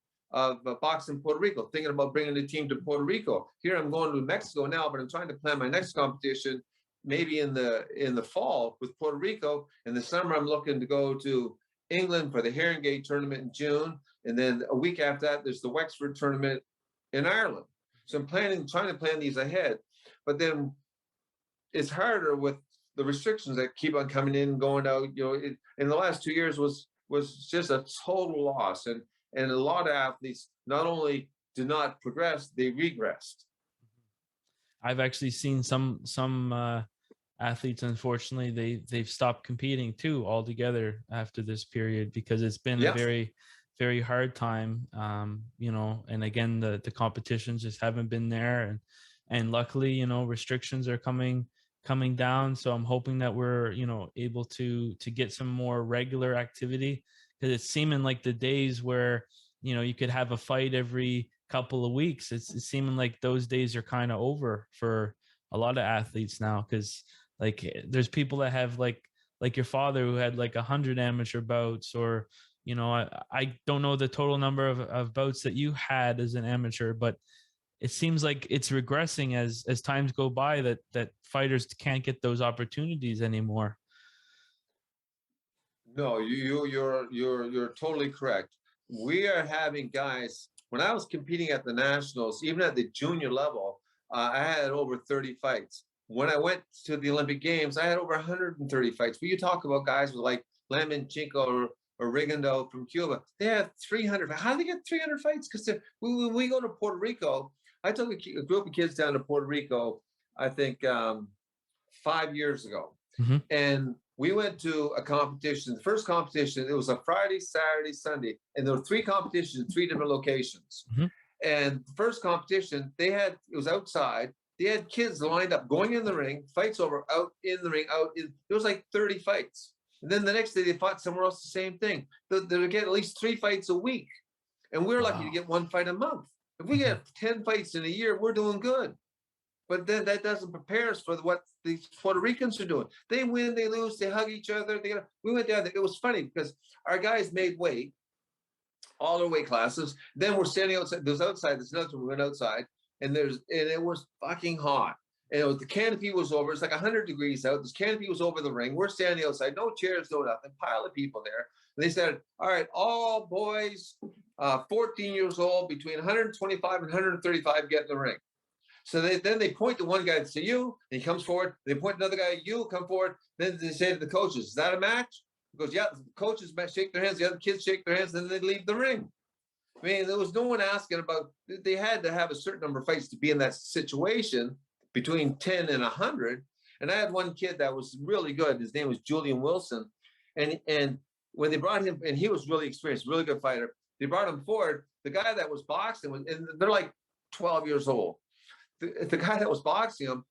Boxing Puerto Rico, thinking about bringing the team to Puerto Rico. Here I'm going to Mexico now, but I'm trying to plan my next competition maybe in the fall with Puerto Rico. In the summer, I'm looking to go to England for the Haringey tournament in June. And then a week after that, there's the Wexford tournament in Ireland. So I'm trying to plan these ahead. But then it's harder with the restrictions that keep on coming in and going out. In the last 2 years was just a total loss. And a lot of athletes not only did not progress, they regressed. I've actually seen some athletes, unfortunately, they've stopped competing too altogether after this period, because it's been a very, very hard time. And again, the competitions just haven't been there, and luckily, restrictions are coming down. So I'm hoping that we're, able to get some more regular activity, because it's seeming like the days where, you could have a fight every couple of weeks, it's seeming like those days are kind of over for a lot of athletes now. Because like there's people that have like your father who had like 100 amateur bouts, or I don't know the total number of bouts that you had as an amateur, but it seems like it's regressing as times go by, that fighters can't get those opportunities anymore. No, you're totally correct. We are having guys. When I was competing at the nationals, even at the junior level, I had over 30 fights. When I went to the Olympic Games, I had over 130 fights. When you talk about guys with like Lamenchenko or Rigondo from Cuba, they have 300. How do they get 300 fights? Because when we go to Puerto Rico, I took a group of kids down to Puerto Rico, I think 5 years ago. And we went to a competition. The first competition, it was a Friday, Saturday, Sunday, and there were 3 competitions in 3 different locations. And the first competition, it was outside. They had kids lined up, going in the ring, fights over, out in the ring, there was like 30 fights. And then the next day they fought somewhere else, the same thing. They would get at least 3 fights a week. And we're lucky to get 1 fight a month. If we get 10 fights in a year, we're doing good. But then that doesn't prepare us for what the Puerto Ricans are doing. They win, they lose, they hug each other. We went down there. It was funny because our guys made weight, all their weight classes. Then we're standing outside. There's another one. We went outside, and it was fucking hot. And the canopy was over. It's like 100 degrees out. This canopy was over the ring. We're standing outside. No chairs, no nothing. Pile of people there. And they said, all right, all boys 14 years old between 125 and 135 get in the ring. So then they point to one guy and say, you, and he comes forward. They point to another guy, you, come forward. Then they say to the coaches, is that a match? He goes, yeah. The coaches shake their hands. The other kids shake their hands. Then they leave the ring. I mean, there was no one asking about, they had to have a certain number of fights to be in that situation between 10 and 100. And I had one kid that was really good. His name was Julian Wilson. And when they brought him, and he was really experienced, really good fighter. They brought him forward. The guy that was boxing, and they're like 12 years old. The guy that was boxing him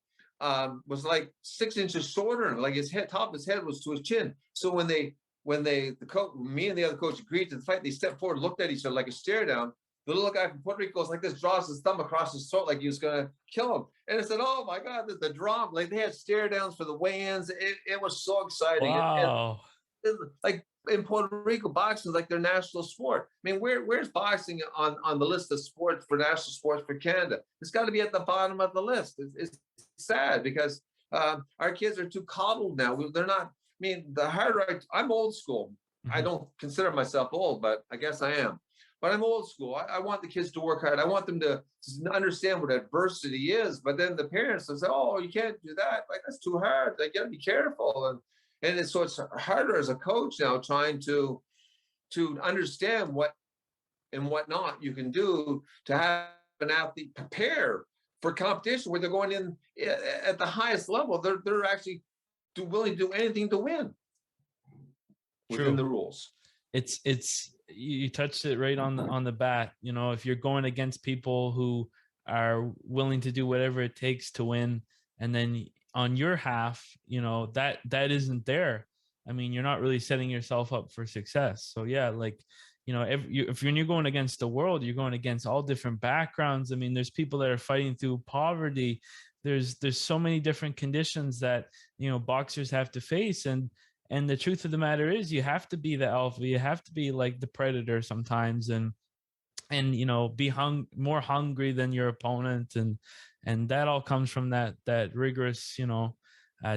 was like 6 inches shorter than him. Like his head, top of his head was to his chin. So when the coach, me and the other coach agreed to the fight, they stepped forward, looked at each other like a stare down. The little guy from Puerto Rico goes like this, draws his thumb across his throat like he was going to kill him. And I said, oh my God, the drama. Like they had stare downs for the weigh-ins. It was so exciting. Wow. And like in Puerto Rico, boxing is like their national sport. I mean, where's boxing on the list of sports for national sports for Canada? It's got to be at the bottom of the list. It's sad because our kids are too coddled now. They're not. I mean, the harder I'm old school. Mm-hmm. I don't consider myself old, but I guess I am. But I'm old school. I want the kids to work hard. I want them to understand what adversity is. But then the parents will say, "Oh, you can't do that. Like that's too hard. Like, you got to be careful." And so it's harder as a coach now trying to understand what and what not you can do to have an athlete prepare for competition where they're going in at the highest level. They're actually willing to do anything to win within the rules. It's you touched it right on the bat. You know, if you're going against people who are willing to do whatever it takes to win, and then on your half, you know, that isn't there. I mean, you're not really setting yourself up for success. So yeah, like, you know, if you're going against the world, you're going against all different backgrounds. I mean, there's people that are fighting through poverty. There's so many different conditions that, you know, boxers have to face. And the truth of the matter is you have to be the alpha. You have to be like the predator sometimes, and you know, be more hungry than your opponent. And that all comes from that rigorous, you know,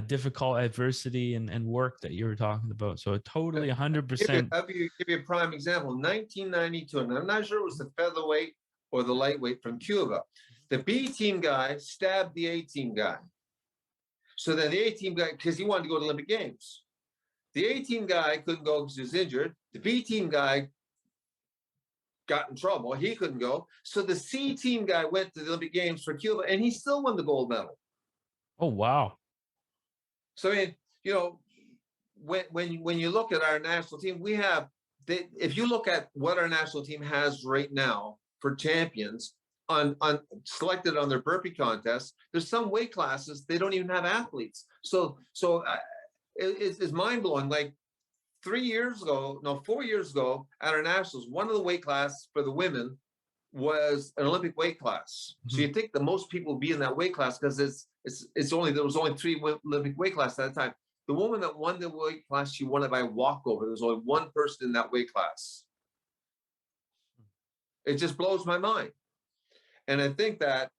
difficult adversity and work that you were talking about. So totally 100%. I'll give you a prime example. 1992, and I'm not sure it was the featherweight or the lightweight from Cuba. The B team guy stabbed the A team guy. So then the A team guy, because he wanted to go to Olympic Games. The A team guy couldn't go because he was injured. The B team guy got in trouble. He couldn't go. So the C team guy went to the Olympic Games for Cuba, and he still won the gold medal. Oh, wow. So, I mean, you know, when you look at our national team, we have, if you look at what our national team has right now for champions on selected on their burpee contest, there's some weight classes, they don't even have athletes. So it's mind-blowing. Like 4 years ago at our nationals, one of the weight classes for the women was an Olympic weight class. Mm-hmm. So you think that most people would be in that weight class because there was only 3 Olympic weight classes at the time. The woman that won the weight class, she won it by walkover. There was only one person in that weight class. It just blows my mind. And I think that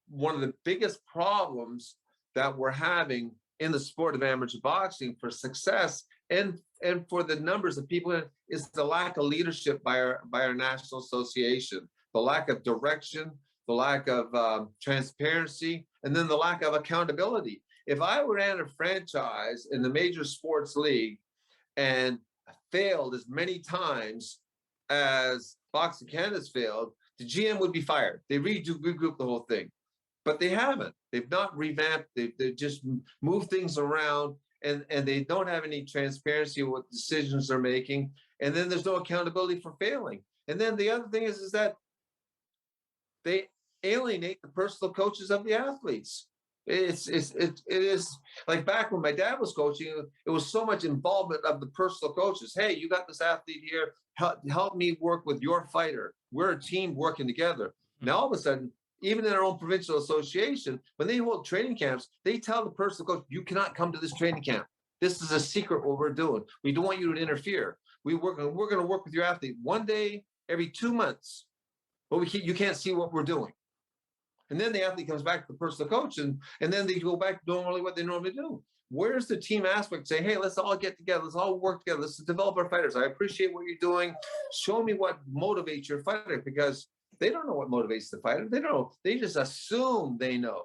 one of the biggest problems that we're having in the sport of amateur boxing for success and for the numbers of people is the lack of leadership by our national association, the lack of direction, the lack of transparency, and then the lack of accountability. If I ran a franchise in the major sports league and failed as many times as Boxing Canada's failed, the GM would be fired. They regroup the whole thing. But they haven't. They've not revamped. They just moved things around, and they don't have any transparency of what decisions they're making. And then there's no accountability for failing. And then the other thing is that they alienate the personal coaches of the athletes. It is like back when my dad was coaching, it was so much involvement of the personal coaches. Hey, you got this athlete here. Help me work with your fighter. We're a team working together. Mm-hmm. Now all of a sudden, even in our own provincial association, when they hold training camps, they tell the personal coach, you cannot come to this training camp. This is a secret what we're doing. We don't want you to interfere. We're going to work with your athlete one day every 2 months, but you can't see what we're doing. And then the athlete comes back to the personal coach, and then they go back to doing only what they normally do. Where's the team aspect? Say, hey, let's all get together. Let's all work together. Let's develop our fighters. I appreciate what you're doing. Show me what motivates your fighter, because they don't know what motivates the fighter. They don't know. They just assume they know.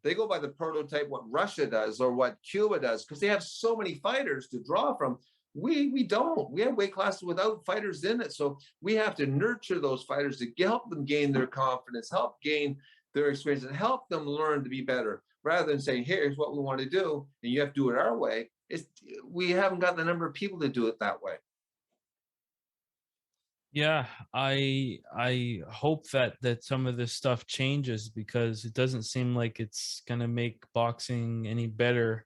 They go by the prototype, what Russia does or what Cuba does, because they have so many fighters to draw from. We don't. We have weight classes without fighters in it. So we have to nurture those fighters to help them gain their confidence, help gain their experience, and help them learn to be better, rather than saying, here's what we want to do, and you have to do it our way. We haven't got the number of people to do it that way. Yeah, I hope that some of this stuff changes, because it doesn't seem like it's gonna make boxing any better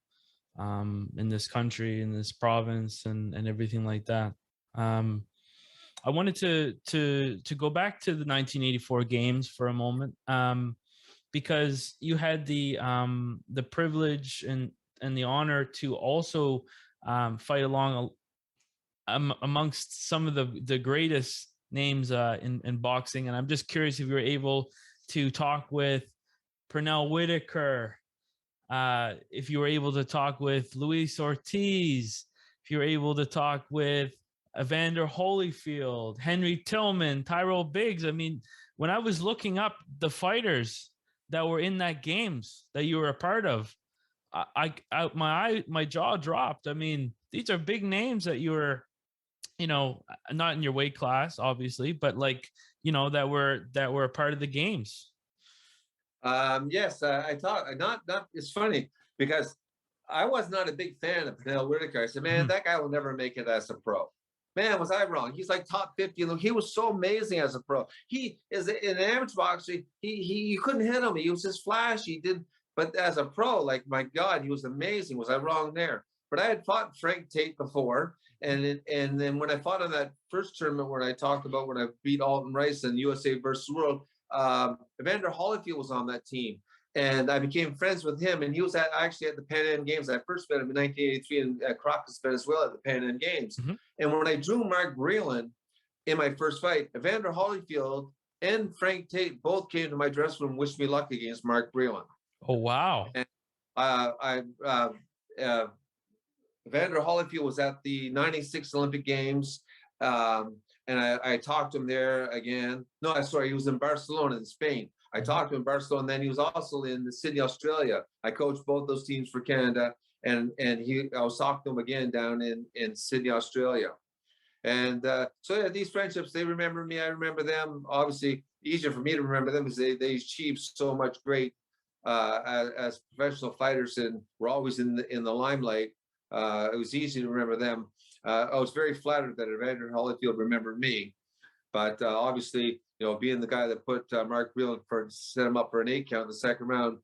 in this country, in this province, and everything like that. I wanted to go back to the 1984 games for a moment, because you had the privilege and the honor to also fight along amongst some of the greatest names in boxing. And I'm just curious if you were able to talk with Pernell Whitaker, if you were able to talk with Luis Ortiz, if you were able to talk with Evander Holyfield, Henry Tillman, Tyrell Biggs. I mean, when I was looking up the fighters that were in that games that you were a part of, my jaw dropped. I mean, these are big names that you were, not in your weight class, obviously, but like, that were a part of the games. Yes, I thought not. It's funny because I was not a big fan of Pernell Whitaker. I said, man, that guy will never make it as a pro. Man, was I wrong? He's like top 50. Look, he was so amazing as a pro. He is in an amateur boxer. You couldn't hit him. He was just flashy. But as a pro, like, my God, he was amazing. Was I wrong there? But I had fought Frank Tate before, and then when I fought in that first tournament where I talked about when I beat Alton Rice in USA versus World, Evander Holyfield was on that team, and I became friends with him. And he was actually at the Pan Am Games. I first met him in 1983 in Caracas, Venezuela, at the Pan Am Games. Mm-hmm. And when I drew Mark Breland in my first fight, Evander Holyfield and Frank Tate both came to my dressing room and wished me luck against Mark Breland. Oh, wow. And Evander Holyfield was at the 96 Olympic Games. And I talked to him there again. No, sorry, he was in Barcelona in Spain. I talked to him in Barcelona, and then he was also in Sydney, Australia. I coached both those teams for Canada, and I was talking to him again down in Sydney, Australia. And so yeah, these friendships, they remember me. I remember them. Obviously, easier for me to remember them because they achieved so much great as professional fighters, and were always in the limelight. It was easy to remember them. I was very flattered that Evander Holyfield remembered me, but obviously, being the guy that put Mark Breland set him up for an 8 count in the second round,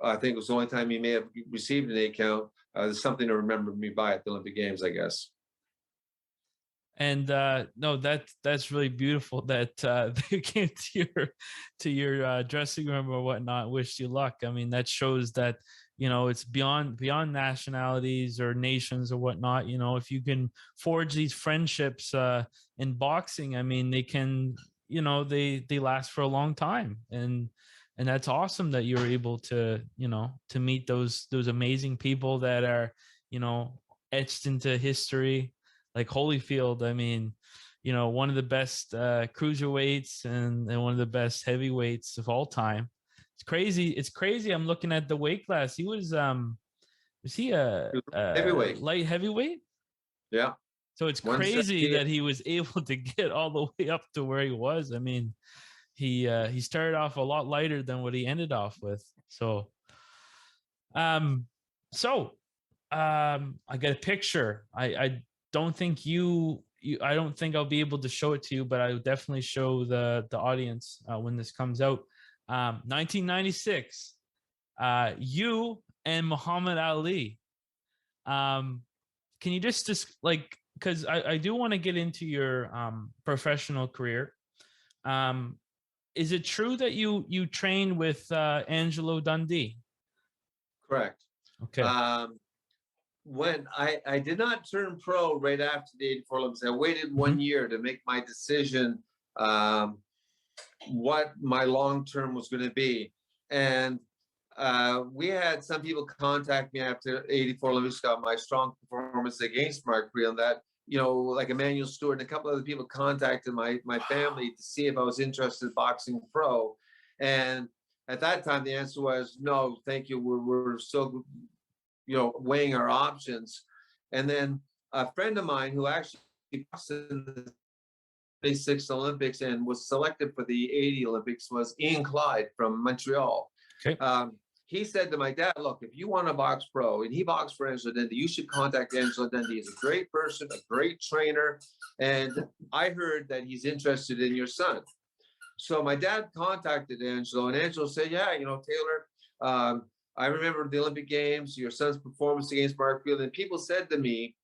I think it was the only time he may have received an 8 count. There's something to remember me by at the Olympic Games, I guess. And no, that's really beautiful that they came to your dressing room or whatnot, wished you luck. I mean, that shows that it's beyond nationalities or nations or whatnot. If you can forge these friendships in boxing, I mean, they can, they last for a long time, and that's awesome that you're able to to meet those amazing people that are etched into history. Like Holyfield, I mean, one of the best cruiserweights and one of the best heavyweights of all time. It's crazy. It's crazy. I'm looking at the weight class. He was he a heavyweight, light heavyweight? Yeah. So it's crazy that he was able to get all the way up to where he was. I mean, he started off a lot lighter than what he ended off with. So, I got a picture. I don't think I don't think I'll be able to show it to you, but I will definitely show the audience when this comes out. 1996, you and Muhammad Ali. Can you just because I do want to get into your professional career. Is it true that you trained with Angelou Dundee? Correct. Okay. When I did not turn pro right after the 84 Olympics, I waited 1 year to make my decision what my long term was going to be. And we had some people contact me after 84 Olympics, got my strong performance against Mark Breland, that, like Emmanuel Stewart and a couple other people contacted my family to see if I was interested in boxing pro. And at that time, the answer was no, thank you. We're still, weighing our options. And then a friend of mine who actually boxed in the 86 Olympics and was selected for the 80 Olympics was Ian Clyde from Montreal. Okay. He said to my dad, look, if you want to box pro, and he boxed for Angelou Dundee, you should contact Angelou Dundee. He's a great person, a great trainer. And I heard that he's interested in your son. So my dad contacted Angelou, and Angelou said, yeah, Taylor, I remember the Olympic Games, your son's performance against Mark Breland. And people said to me,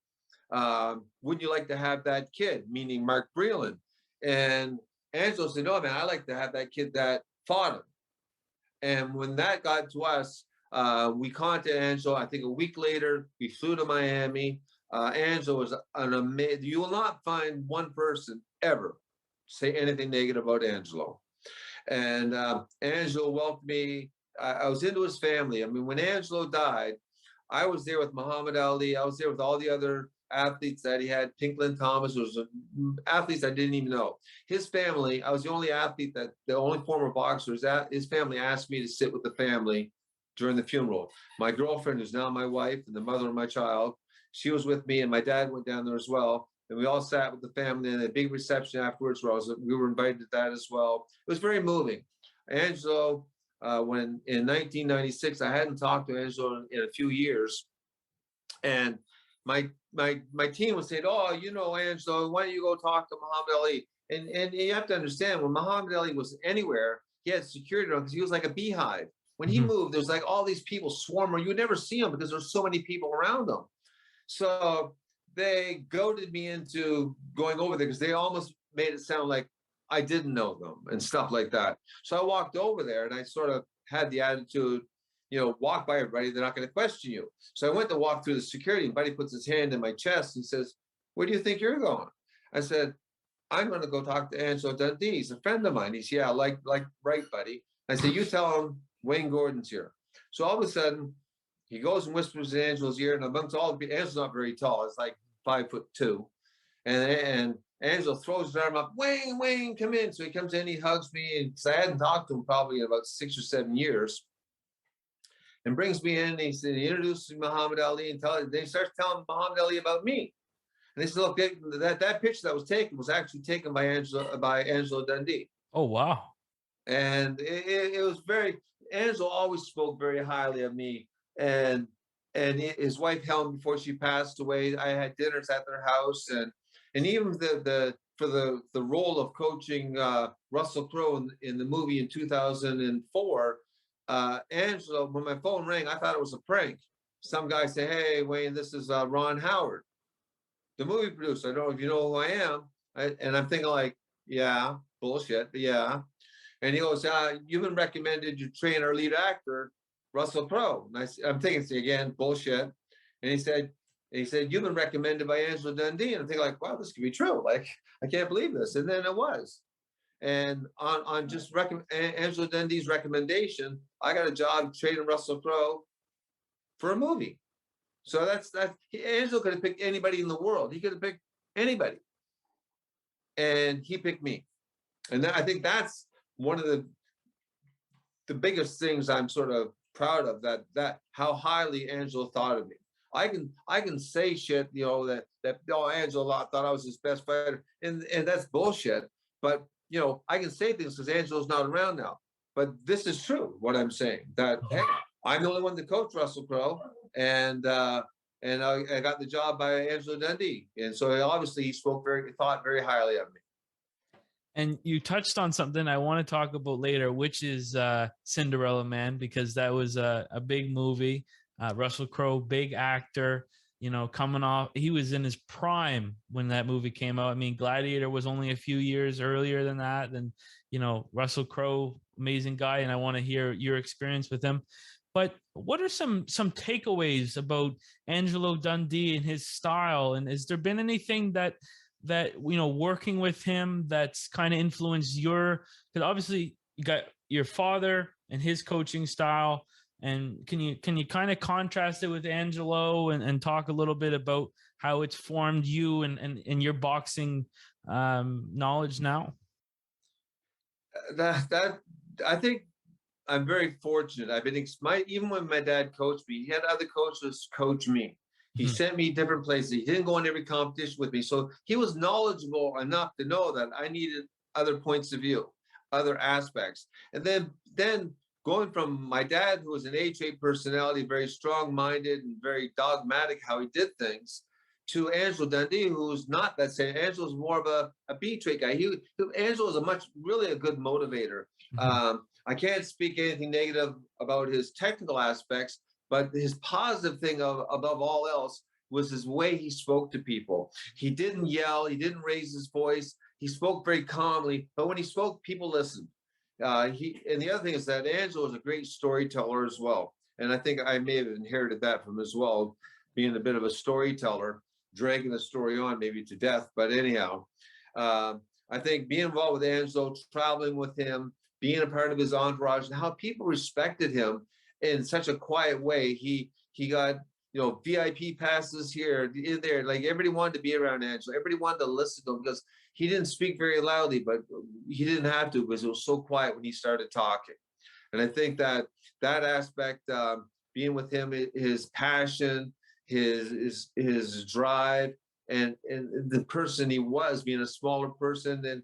wouldn't you like to have that kid, meaning Mark Breland? And Angelou said, no, man, I like to have that kid that fought him. And when that got to us, we contacted Angelou. I think a week later, we flew to Miami. Angelou was an amazing, you will not find one person ever say anything negative about Angelou. And Angelou welcomed me. I was into his family. I mean, when Angelou died, I was there with Muhammad Ali. I was there with all the other athletes that he had. Pinklin Thomas was athletes I didn't even know. His family, I was the only athlete the only former boxer, his family asked me to sit with the family during the funeral. My girlfriend, who's now my wife and the mother of my child, she was with me, and my dad went down there as well. And we all sat with the family in a big reception afterwards where we were invited to that as well. It was very moving. Angelou, when in 1996, I hadn't talked to Angelou in a few years. And my team would say, oh, Angelou, why don't you go talk to Muhammad Ali? And you have to understand, when Muhammad Ali was anywhere, he had security on because he was like a beehive. When he moved, there was like all these people swarming. You would never see him because there's so many people around him. So they goaded me into going over there because they almost made it sound like I didn't know them and stuff like that. So I walked over there and I sort of had the attitude, walk by everybody, they're not going to question you. So I went to walk through the security, and Buddy puts his hand in my chest and says, where do you think you're going? I said, I'm going to go talk to Angelou Dundee. He's a friend of mine. He said, yeah, like, right, buddy. I said, you tell him Wayne Gordon's here. So all of a sudden, he goes and whispers in Angelou's ear, and amongst all the Angelou's not very tall. It's like 5'2". And Angelou throws his arm up, Wayne, come in. So he comes in, he hugs me, and I hadn't talked to him probably in about 6 or 7 years. And brings me in, and he introduces me to Muhammad Ali, and they start telling Muhammad Ali about me. And they said, look, that picture that was taken was actually taken by Angelou Dundee. Oh, wow. And it was Angelou always spoke very highly of me. And his wife Helen, before she passed away, I had dinners at their house, and even for the role of coaching Russell Crowe in the movie in 2004, Angelou, when my phone rang, I thought it was a prank. Some guy said, hey, Wayne, this is Ron Howard, the movie producer. I don't know if you know who I am. And I'm thinking like, yeah, bullshit, but yeah. And he goes, you've been recommended to train our lead actor, Russell Crowe. And I'm thinking, again, bullshit. And he said, you've been recommended by Angelou Dundee. And I'm thinking like, wow, this could be true. Like, I can't believe this. And then it was. And on just Angelou Dundee's recommendation, I got a job training Russell Crowe for a movie. So that's Angelou could have picked anybody in the world. He could have picked anybody. And he picked me. And I think that's one of the biggest things I'm sort of proud of, that how highly Angelou thought of me. I can say shit, that Angelou thought I was his best fighter, and that's bullshit. But I can say things because Angelou's not around now. But this is true, what I'm saying, that hey, I'm the only one to coach Russell Crowe, and I got the job by Angelou Dundee. And so obviously he thought very highly of me. And you touched on something I want to talk about later, which is Cinderella Man, because that was a big movie. Russell Crowe, big actor, coming off. He was in his prime when that movie came out. I mean, Gladiator was only a few years earlier than that. And, Russell Crowe, amazing guy. And I want to hear your experience with him. But what are some takeaways about Angelou Dundee and his style? And has there been anything that working with him that's kind of influenced because obviously you got your father, and his coaching style. And can you kind of contrast it with Angelo and talk a little bit about how it's formed you and your boxing knowledge now? That I think I'm very fortunate. I've been even when my dad coached me, he had other coaches coach me. He sent me different places. He didn't go in every competition with me, so he was knowledgeable enough to know that I needed other points of view, other aspects. And then going from my dad, who was an H8 personality, very strong-minded and very dogmatic how he did things, to Angelou Dundee, who's not that same. Angelou's more of a B trait guy. Angelou is really a good motivator. I can't speak anything negative about his technical aspects, but his positive thing above all else was his way he spoke to people. He didn't yell. He didn't raise his voice. He spoke very calmly, but when he spoke, people listened. And the other thing is that Angelo is a great storyteller as well. And I think I may have inherited that from him as well, being a bit of a storyteller, dragging the story on maybe to death. But anyhow, I think being involved with Angelo, traveling with him, being a part of his entourage, and how people respected him in such a quiet way. He got VIP passes here, in there. Like everybody wanted to be around Angelo. Everybody wanted to listen to him because he didn't speak very loudly, but he didn't have to because it was so quiet when he started talking. And I think that aspect, being with him, his passion, his drive, and the person he was, being a smaller person, and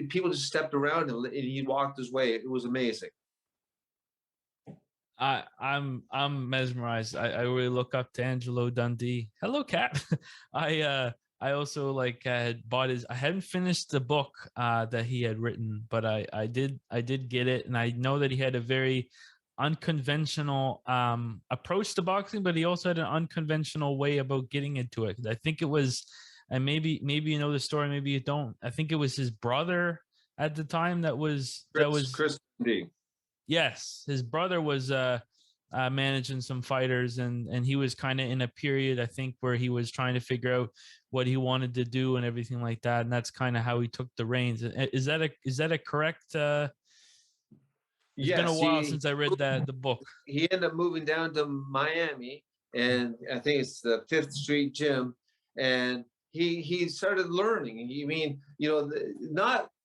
people just stepped around him and he walked his way. It was amazing. I'm mesmerized. I really look up to Angelou Dundee. Hello, Cat. I also had bought his. I hadn't finished the book that he had written, but I did get it, and I know that he had a very unconventional approach to boxing, but he also had an unconventional way about getting into it. I think it was, and maybe you know the story, maybe you don't. I think it was his brother at the time that was Chris Dundee. Yes, his brother was managing some fighters, and he was kind of in a period, I think, where he was trying to figure out what he wanted to do and everything like that, and that's kind of how he took the reins. Is that a correct? It's been a while since I read the book. He ended up moving down to Miami, and I think it's the Fifth Street Gym, and he started learning.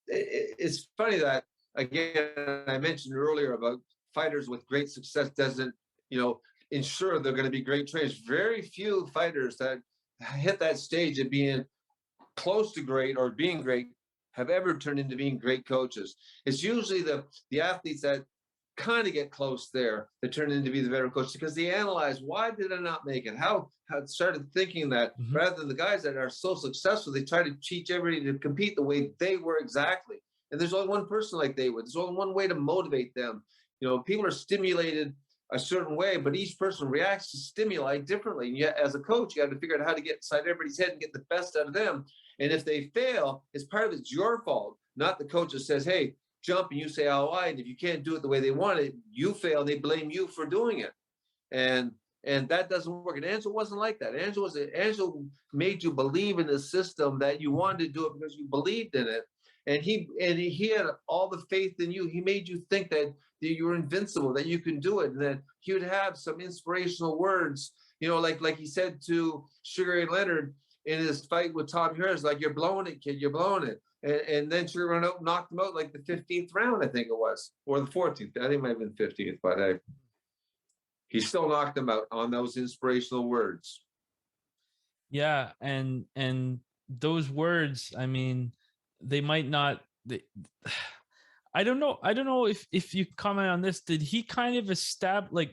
It's funny that, again, I mentioned earlier about fighters with great success doesn't, ensure they're going to be great trainers. Very few fighters that hit that stage of being close to great or being great have ever turned into being great coaches. It's usually the athletes that kind of get close there that turn into be the better coaches because they analyze, why did I not make it? How started thinking that rather than the guys that are so successful, they try to teach everybody to compete the way they were exactly. And there's only one person like they were. There's only one way to motivate them. People are stimulated a certain way, but each person reacts to stimuli differently. And yet, as a coach, you have to figure out how to get inside everybody's head and get the best out of them. And if they fail, it's your fault, not the coach that says, hey, jump, and you say, oh, why? And if you can't do it the way they want it, you fail, and they blame you for doing it. And that doesn't work. And Angelo wasn't like that. Angelo made you believe in the system, that you wanted to do it because you believed in it. And he had all the faith in you. He made you think that you were invincible, that you can do it. And then he would have some inspirational words, like he said to Sugar Ray Leonard in his fight with Tom Harris, like, you're blowing it, kid, you're blowing it. And then Sugar Ray knocked him out like the 15th round, I think it was, or the 14th. I think it might have been 15th, but he still knocked him out on those inspirational words. Yeah, and those words, I mean, they might not. I don't know if you comment on this. Did he kind of establish,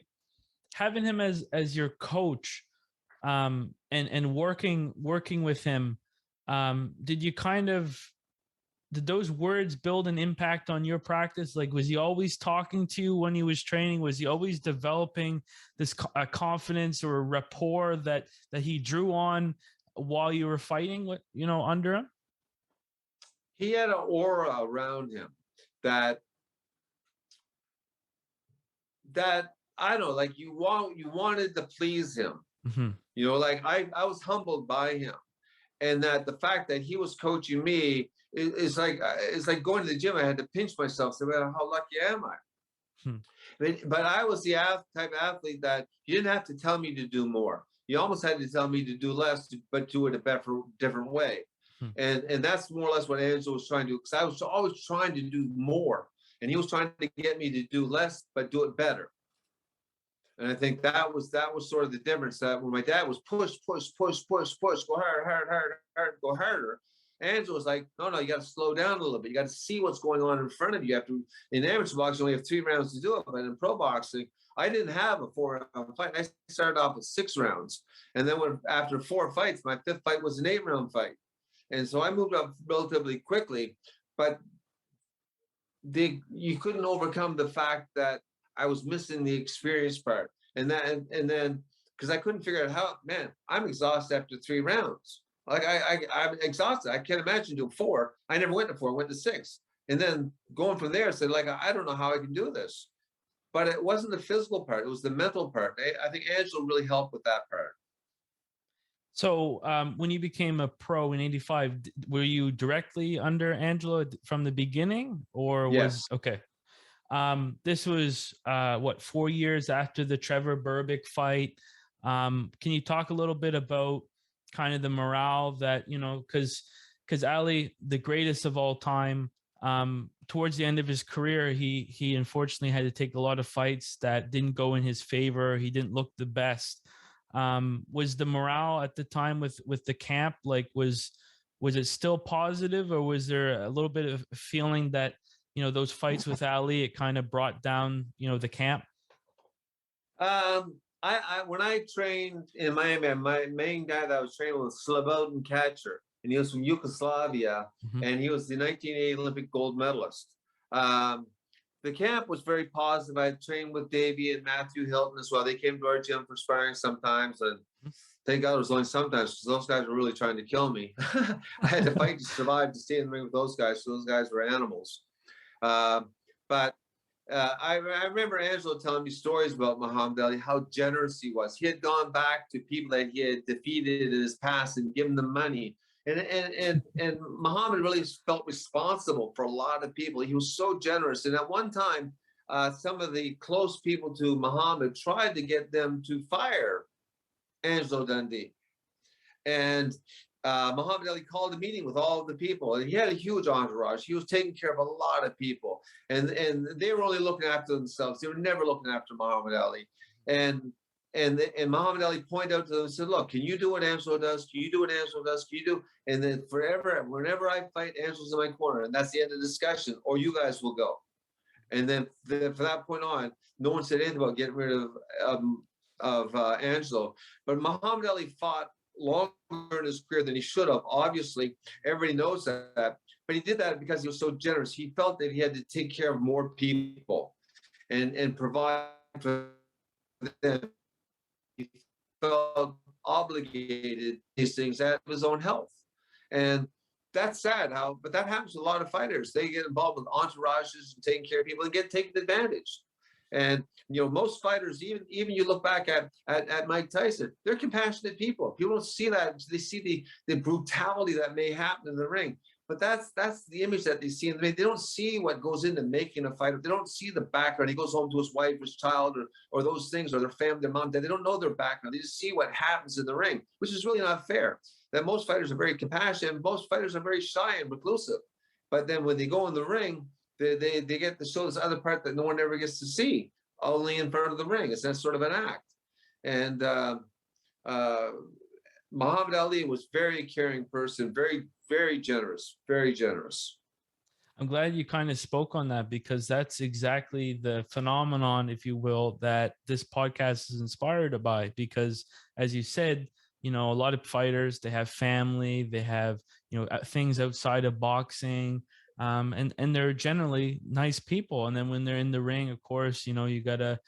having him as your coach, and working with him? Did those words build an impact on your practice? Was he always talking to you when he was training? Was he always developing this confidence or a rapport that he drew on while you were fighting, under him? He had an aura around him that I don't know, you wanted to please him. I was humbled by him, and that the fact that he was coaching me is like going to the gym. I had to pinch myself, say, well, how lucky am I? Hmm. But I was the type of athlete that you didn't have to tell me to do more. You almost had to tell me to do less, but do it a better, different way. Hmm. And that's more or less what Angelo was trying to do, because I was always trying to do more, and he was trying to get me to do less, but do it better. And I think that was sort of the difference. That when my dad was push, push, push, push, push, go hard, hard, hard, hard, go harder. Angela was like, no, you got to slow down a little bit. You got to see what's going on in front of you. You have to, in amateur boxing, you only have 3 rounds to do it. But in pro boxing, I didn't have a 4-round fight. I started off with 6 rounds. And then after 4 fights, my 5th fight was an 8-round fight. And so I moved up relatively quickly. But you couldn't overcome the fact that I was missing the experience part. And then because I couldn't figure out how, man, I'm exhausted after 3 rounds. Like I'm exhausted. I can't imagine doing 4. I never went to 4, I went to 6. And then going from there, said, like, I don't know how I can do this. But it wasn't the physical part, it was the mental part. I think Angelo really helped with that part. So when you became a pro in 85, were you directly under Angelo from the beginning, or Yes. okay? This was 4 years after the Trevor Berbick fight. Can you talk a little bit about kind of the morale that, because Ali, the greatest of all time, towards the end of his career, he unfortunately had to take a lot of fights that didn't go in his favor. He didn't look the best. Was the morale at the time with the camp, like, was it still positive, or was there a little bit of feeling that, those fights with Ali, it kind of brought down, the camp? When I trained in Miami, my main guy that I was training was Slobodan Kacher, and he was from Yugoslavia, and he was the 1980 Olympic gold medalist. The camp was very positive. I trained with Davey and Matthew Hilton as well. They came to our gym for sparring sometimes, and thank God it was only sometimes, because those guys were really trying to kill me. I had to fight to survive, to stay in the ring with those guys, so those guys were animals. But I remember Angelo telling me stories about Muhammad Ali, how generous he was. He had gone back to people that he had defeated in his past and given them money. And Muhammad really felt responsible for a lot of people. He was so generous. And at one time, some of the close people to Muhammad tried to get them to fire Angelou Dundee. And Muhammad Ali called a meeting with all of the people, and he had a huge entourage. He was taking care of a lot of people, and they were only looking after themselves. They were never looking after Muhammad Ali. And Muhammad Ali pointed out to them and said, look, can you do what Angelo does? Can you do what Angelo does? Can you do? And then whenever I fight, Angelo's in my corner, and that's the end of the discussion, or you guys will go. And then from that point on, no one said anything about getting rid of Angelo. But Muhammad Ali fought longer in his career than he should have. Obviously, everybody knows that. But he did that because he was so generous. He felt that he had to take care of more people and provide for them. He felt obligated to these things at his own health. And that's sad but that happens to a lot of fighters. They get involved with entourages and taking care of people and get taken advantage. And most fighters, even you look back at Mike Tyson, they're compassionate people. People don't see that. They see the brutality that may happen in the ring. But that's the image that they see in the ring. They don't see what goes into making a fighter. They don't see the background. He goes home to his wife, his child, or those things, or their family, their mom, dad. They don't know their background. They just see what happens in the ring, which is really not fair. That most fighters are very compassionate. Most fighters are very shy and reclusive. But then when they go in the ring, they get to show this other part that no one ever gets to see, only in front of the ring. It's that sort of an act. And Muhammad Ali was a very caring person, very, very generous, very generous. I'm glad you kind of spoke on that, because that's exactly the phenomenon, if you will, that this podcast is inspired by. Because as you said, a lot of fighters, they have family, they have, things outside of boxing, and they're generally nice people. And then when they're in the ring, of course, you gotta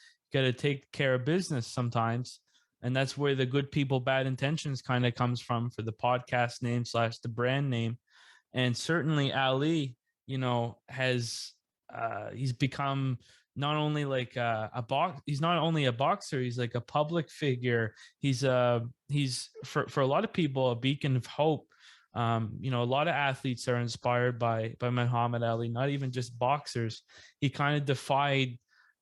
take care of business sometimes. And that's where the Good People, Bad Intentions kind of comes from, for the podcast name / the brand name. And certainly Ali, has he's become not only like he's not only a boxer, he's like a public figure. He's for a lot of people a beacon of hope. A lot of athletes are inspired by Muhammad Ali, not even just boxers. He kind of defied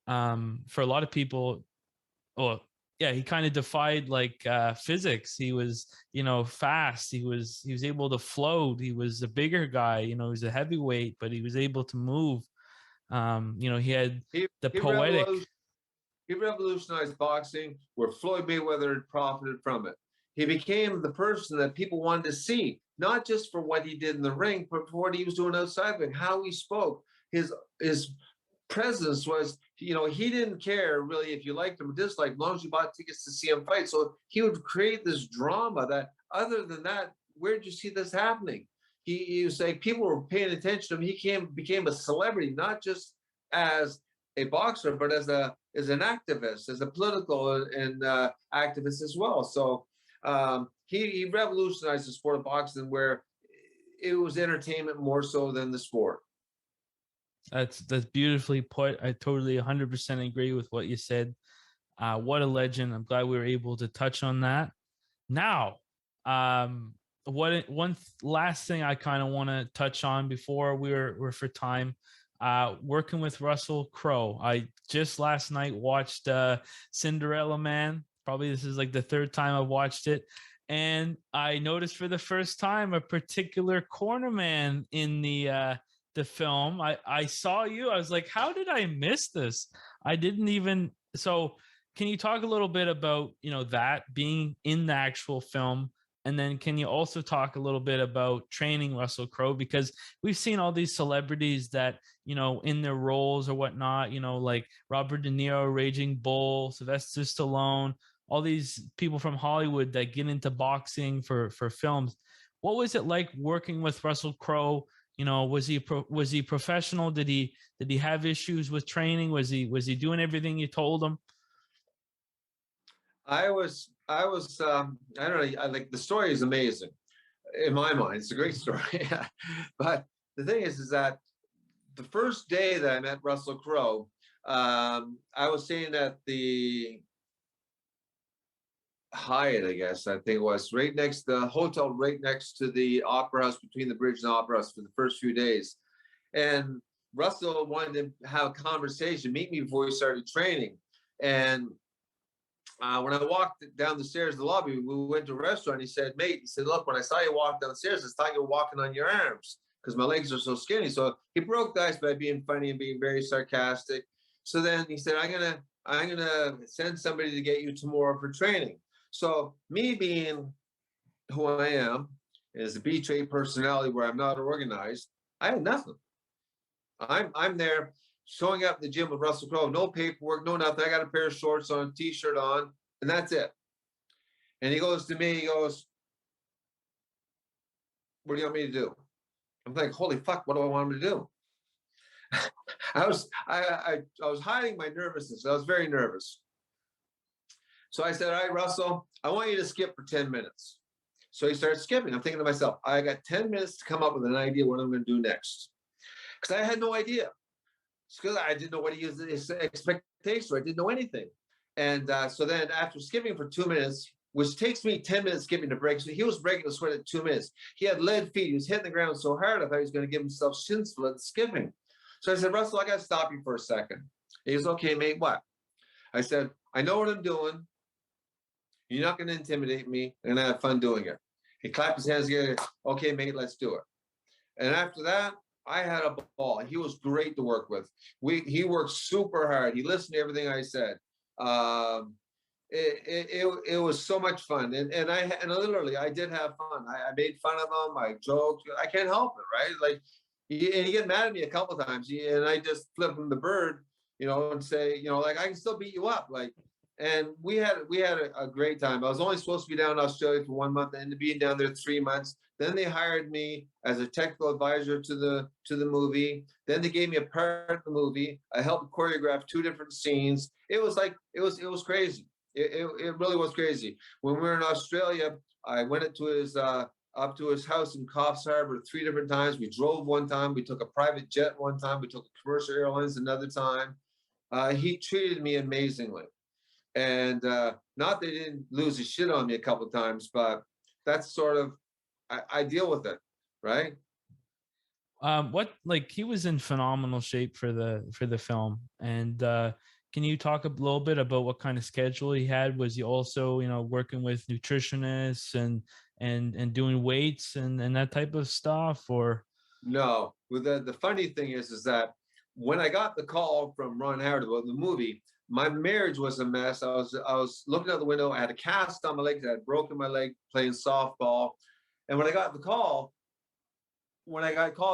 For a lot of people, well, yeah, he kind of defied like physics. He was, fast. He was able to float. He was a bigger guy. He was a heavyweight, but he was able to move. He had He the he poetic. revolutionized he revolutionized boxing where Floyd Mayweather had profited from it. He became the person that people wanted to see, not just for what he did in the ring, but for what he was doing outside of it, how he spoke. His presence was, he didn't care really if you liked him or disliked him, as long as you bought tickets to see him fight. So he would create this drama that, other than that, where did you see this happening? He was like, people were paying attention to him. He became a celebrity, not just as a boxer, but as an activist, as a political and activist as well. So he revolutionized the sport of boxing, where it was entertainment more so than the sport. That's beautifully put. I totally 100% agree with what you said. What a legend. I'm glad we were able to touch on that. Now, last thing I kind of want to touch on before we're for time. Working with Russell Crowe. I just last night watched Cinderella Man. Probably this is like the third time I've watched it. And I noticed for the first time a particular corner man in the film. I saw you. I was like, how did I miss this? I didn't even. So can you talk a little bit about, that being in the actual film? And then can you also talk a little bit about training Russell Crowe? Because we've seen all these celebrities that, in their roles or whatnot, like Robert De Niro, Raging Bull, Sylvester Stallone, all these people from Hollywood that get into boxing for films. What was it like working with Russell Crowe? Was he professional? Did he have issues with training? Was he doing everything you told him? I don't know. Like, the story is amazing in my mind. It's a great story. But the thing is that the first day that I met Russell Crowe, I was staying at the Hyatt, I guess, I think it was, right next to the hotel, right next to the Opera House, between the bridge and the Opera House, for the first few days. And Russell wanted to have a conversation, meet me before we started training. And when I walked down the stairs of the lobby, we went to a restaurant. He said, mate, look, when I saw you walk downstairs, I thought you were walking on your arms because my legs are so skinny. So he broke the ice by being funny and being very sarcastic. So then he said, I'm gonna send somebody to get you tomorrow for training. So me being who I am, as a B-trait personality where I'm not organized, I had nothing. I'm there showing up in the gym with Russell Crowe, no paperwork, no nothing. I got a pair of shorts on, t-shirt on, and that's it. And he goes to me, he goes, what do you want me to do? I'm like, holy fuck, what do I want him to do? I was hiding my nervousness. I was very nervous. So I said, all right, Russell, I want you to skip for 10 minutes. So he started skipping. I'm thinking to myself, I got 10 minutes to come up with an idea what I'm going to do next. Because I had no idea. Because I didn't know what his expectations were. I didn't know anything. And so then after skipping for 2 minutes, which takes me 10 minutes skipping to break, so he was breaking the sweat at 2 minutes. He had lead feet. He was hitting the ground so hard, I thought he was going to give himself shin splints skipping. So I said, Russell, I got to stop you for a second. He goes, okay, mate, what? I said, I know what I'm doing. You're not going to intimidate me. I'm going to have fun doing it. He clapped his hands together. Okay, mate, let's do it. And after that, I had a ball. He was great to work with. He worked super hard. He listened to everything I said. It was so much fun. And I did have fun. I made fun of him. I joked. I can't help it, right? Like, and he get mad at me a couple of times, and I just flip him the bird, and say, like, I can still beat you up, like. And we had a great time. I was only supposed to be down in Australia for 1 month, and ended up being down there 3 months. Then they hired me as a technical advisor to the movie. Then they gave me a part of the movie. I helped choreograph 2 different scenes. It was crazy. It really was crazy. When we were in Australia, I went up to his house in Coffs Harbour 3 different times. We drove one time. We took a private jet one time. We took a commercial airlines another time. He treated me amazingly. And not that he didn't lose his shit on me a couple of times, but that's sort of, I deal with it, right? He was in phenomenal shape for the film, and can you talk a little bit about what kind of schedule he had? Was he also, working with nutritionists and doing weights and that type of stuff, or? No, well, the funny thing is that when I got the call from Ron Howard about the movie, my marriage was a mess. I was looking out the window. I had a cast on my leg. I had broken my leg playing softball, and when I got called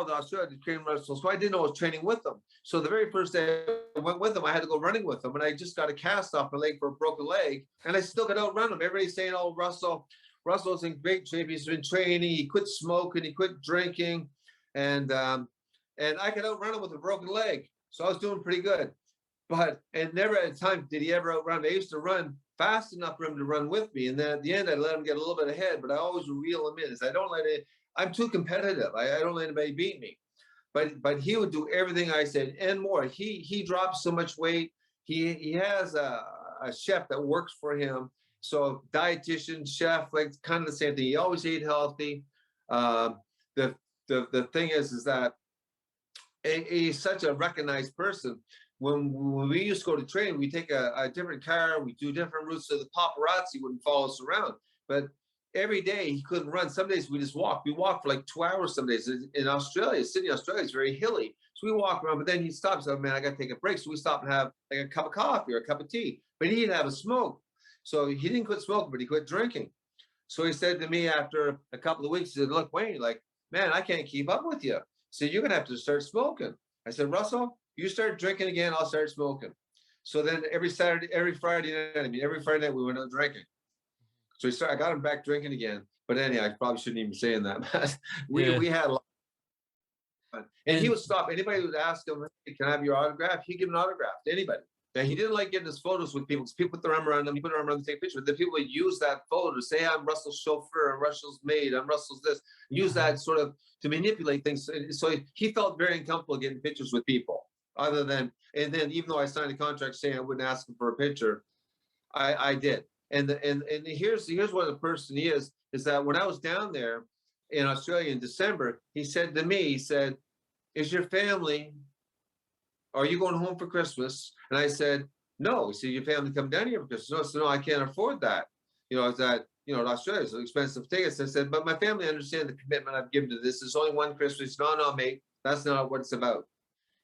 to Australia to train Russell, so I didn't know I was training with them. So the very first day I went with him, I had to go running with him, and I just got a cast off my leg for a broken leg, and I still got to outrun him. Everybody's saying, "Oh, Russell's in great shape. He's been training. He quit smoking. He quit drinking, and I could outrun him with a broken leg. So I was doing pretty good. And never at a time did he ever outrun me. I used to run fast enough for him to run with me, and then at the end I let him get a little bit ahead, but I always reel him in. I don't let it. I'm too competitive. I don't let anybody beat me. But he would do everything I said and more. He dropped so much weight. He has a chef that works for him. So dietitian, chef, like kind of the same thing. He always ate healthy. Uh, the thing is that he's such a recognized person. When we used to go to train, we take a different car, we do different routes so the paparazzi wouldn't follow us around. But every day he couldn't run. Some days we just walk. We walk for like 2 hours some days. In Australia, Sydney, Australia is very hilly. So we walk around, but then he stops. Oh man, I got to take a break. So we stop and have like a cup of coffee or a cup of tea. But he didn't have a smoke. So he didn't quit smoking, but he quit drinking. So he said to me after a couple of weeks, he said, look, Wayne, like, man, I can't keep up with you. So you're going to have to start smoking. I said, Russell, you start drinking again, I'll start smoking. So then every Friday night we went out drinking. So I got him back drinking again. But anyhow, I probably shouldn't even be saying that. But we had a lot of fun. And he would stop. Anybody would ask him, hey, can I have your autograph? He'd give an autograph to anybody. And he didn't like getting his photos with people. People put their arm around him. He put their arm around them to take a picture. But then people would use that photo to say, I'm Russell's chauffeur, I'm Russell's maid, I'm Russell's this. Use that sort of to manipulate things. So he felt very uncomfortable getting pictures with people. And then even though I signed a contract saying I wouldn't ask him for a picture, I did. And here's what the person he is that when I was down there in Australia in December, he said to me, he said, is your family, are you going home for Christmas? And I said, no. He said, your family come down here for Christmas? No, so no, I can't afford that. Australia is expensive tickets. I said, but my family understand the commitment I've given to this. It's only one Christmas. No, mate, that's not what it's about.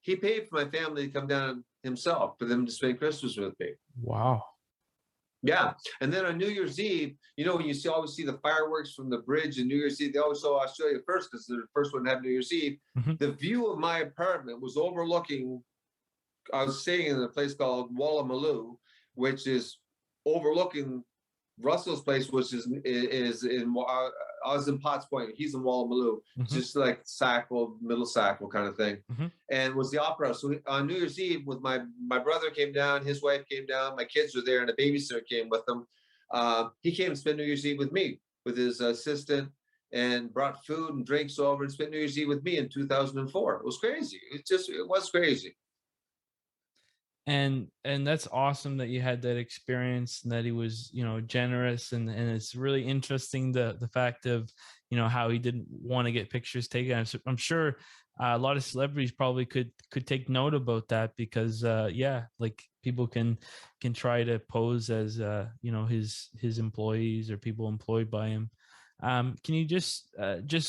He paid for my family to come down himself for them to spend Christmas with me. Wow. Yeah. And then on New Year's Eve, when you always see the fireworks from the bridge and New Year's Eve, they always show Australia first because they're the first one to have New Year's Eve. Mm-hmm. The view of my apartment was overlooking, I was staying in a place called Woolloomooloo, which is overlooking Russell's place, which is in I was in Potts Point. He's in Woolloomooloo, mm-hmm. Just like Sackville, Middle Sackville kind of thing. Mm-hmm. And was the opera house. So on New Year's Eve, with my brother came down, his wife came down, my kids were there, and a babysitter came with them. He came and spent New Year's Eve with me, with his assistant, and brought food and drinks over and spent New Year's Eve with me in 2004. It was crazy. It was crazy. And that's awesome that you had that experience and that he was, generous, and it's really interesting the fact of, how he didn't want to get pictures taken. I'm sure a lot of celebrities probably could take note about that because like people can try to pose as his employees or people employed by him. Can you just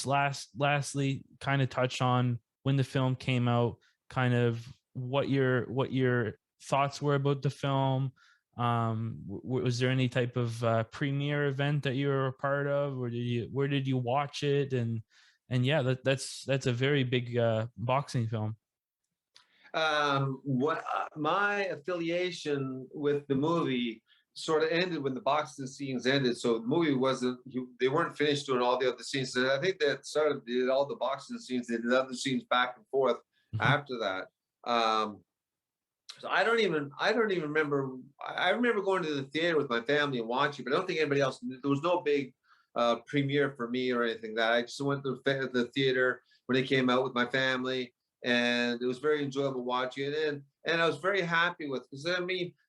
lastly kind of touch on when the film came out, kind of what your thoughts were about the film? Was there any type of premiere event that you were a part of, or where did you watch it? And yeah, that's a very big boxing film. What my affiliation with the movie sort of ended when the boxing scenes ended. So the movie they weren't finished doing all the other scenes. So I think they did all the boxing scenes. They did other scenes back and forth after that. So I don't even remember. I remember going to the theater with my family and watching, but I don't think anybody else. There was no big premiere for me or anything. That I just went to the theater when it came out with my family, and it was very enjoyable watching it. And I was very happy with it because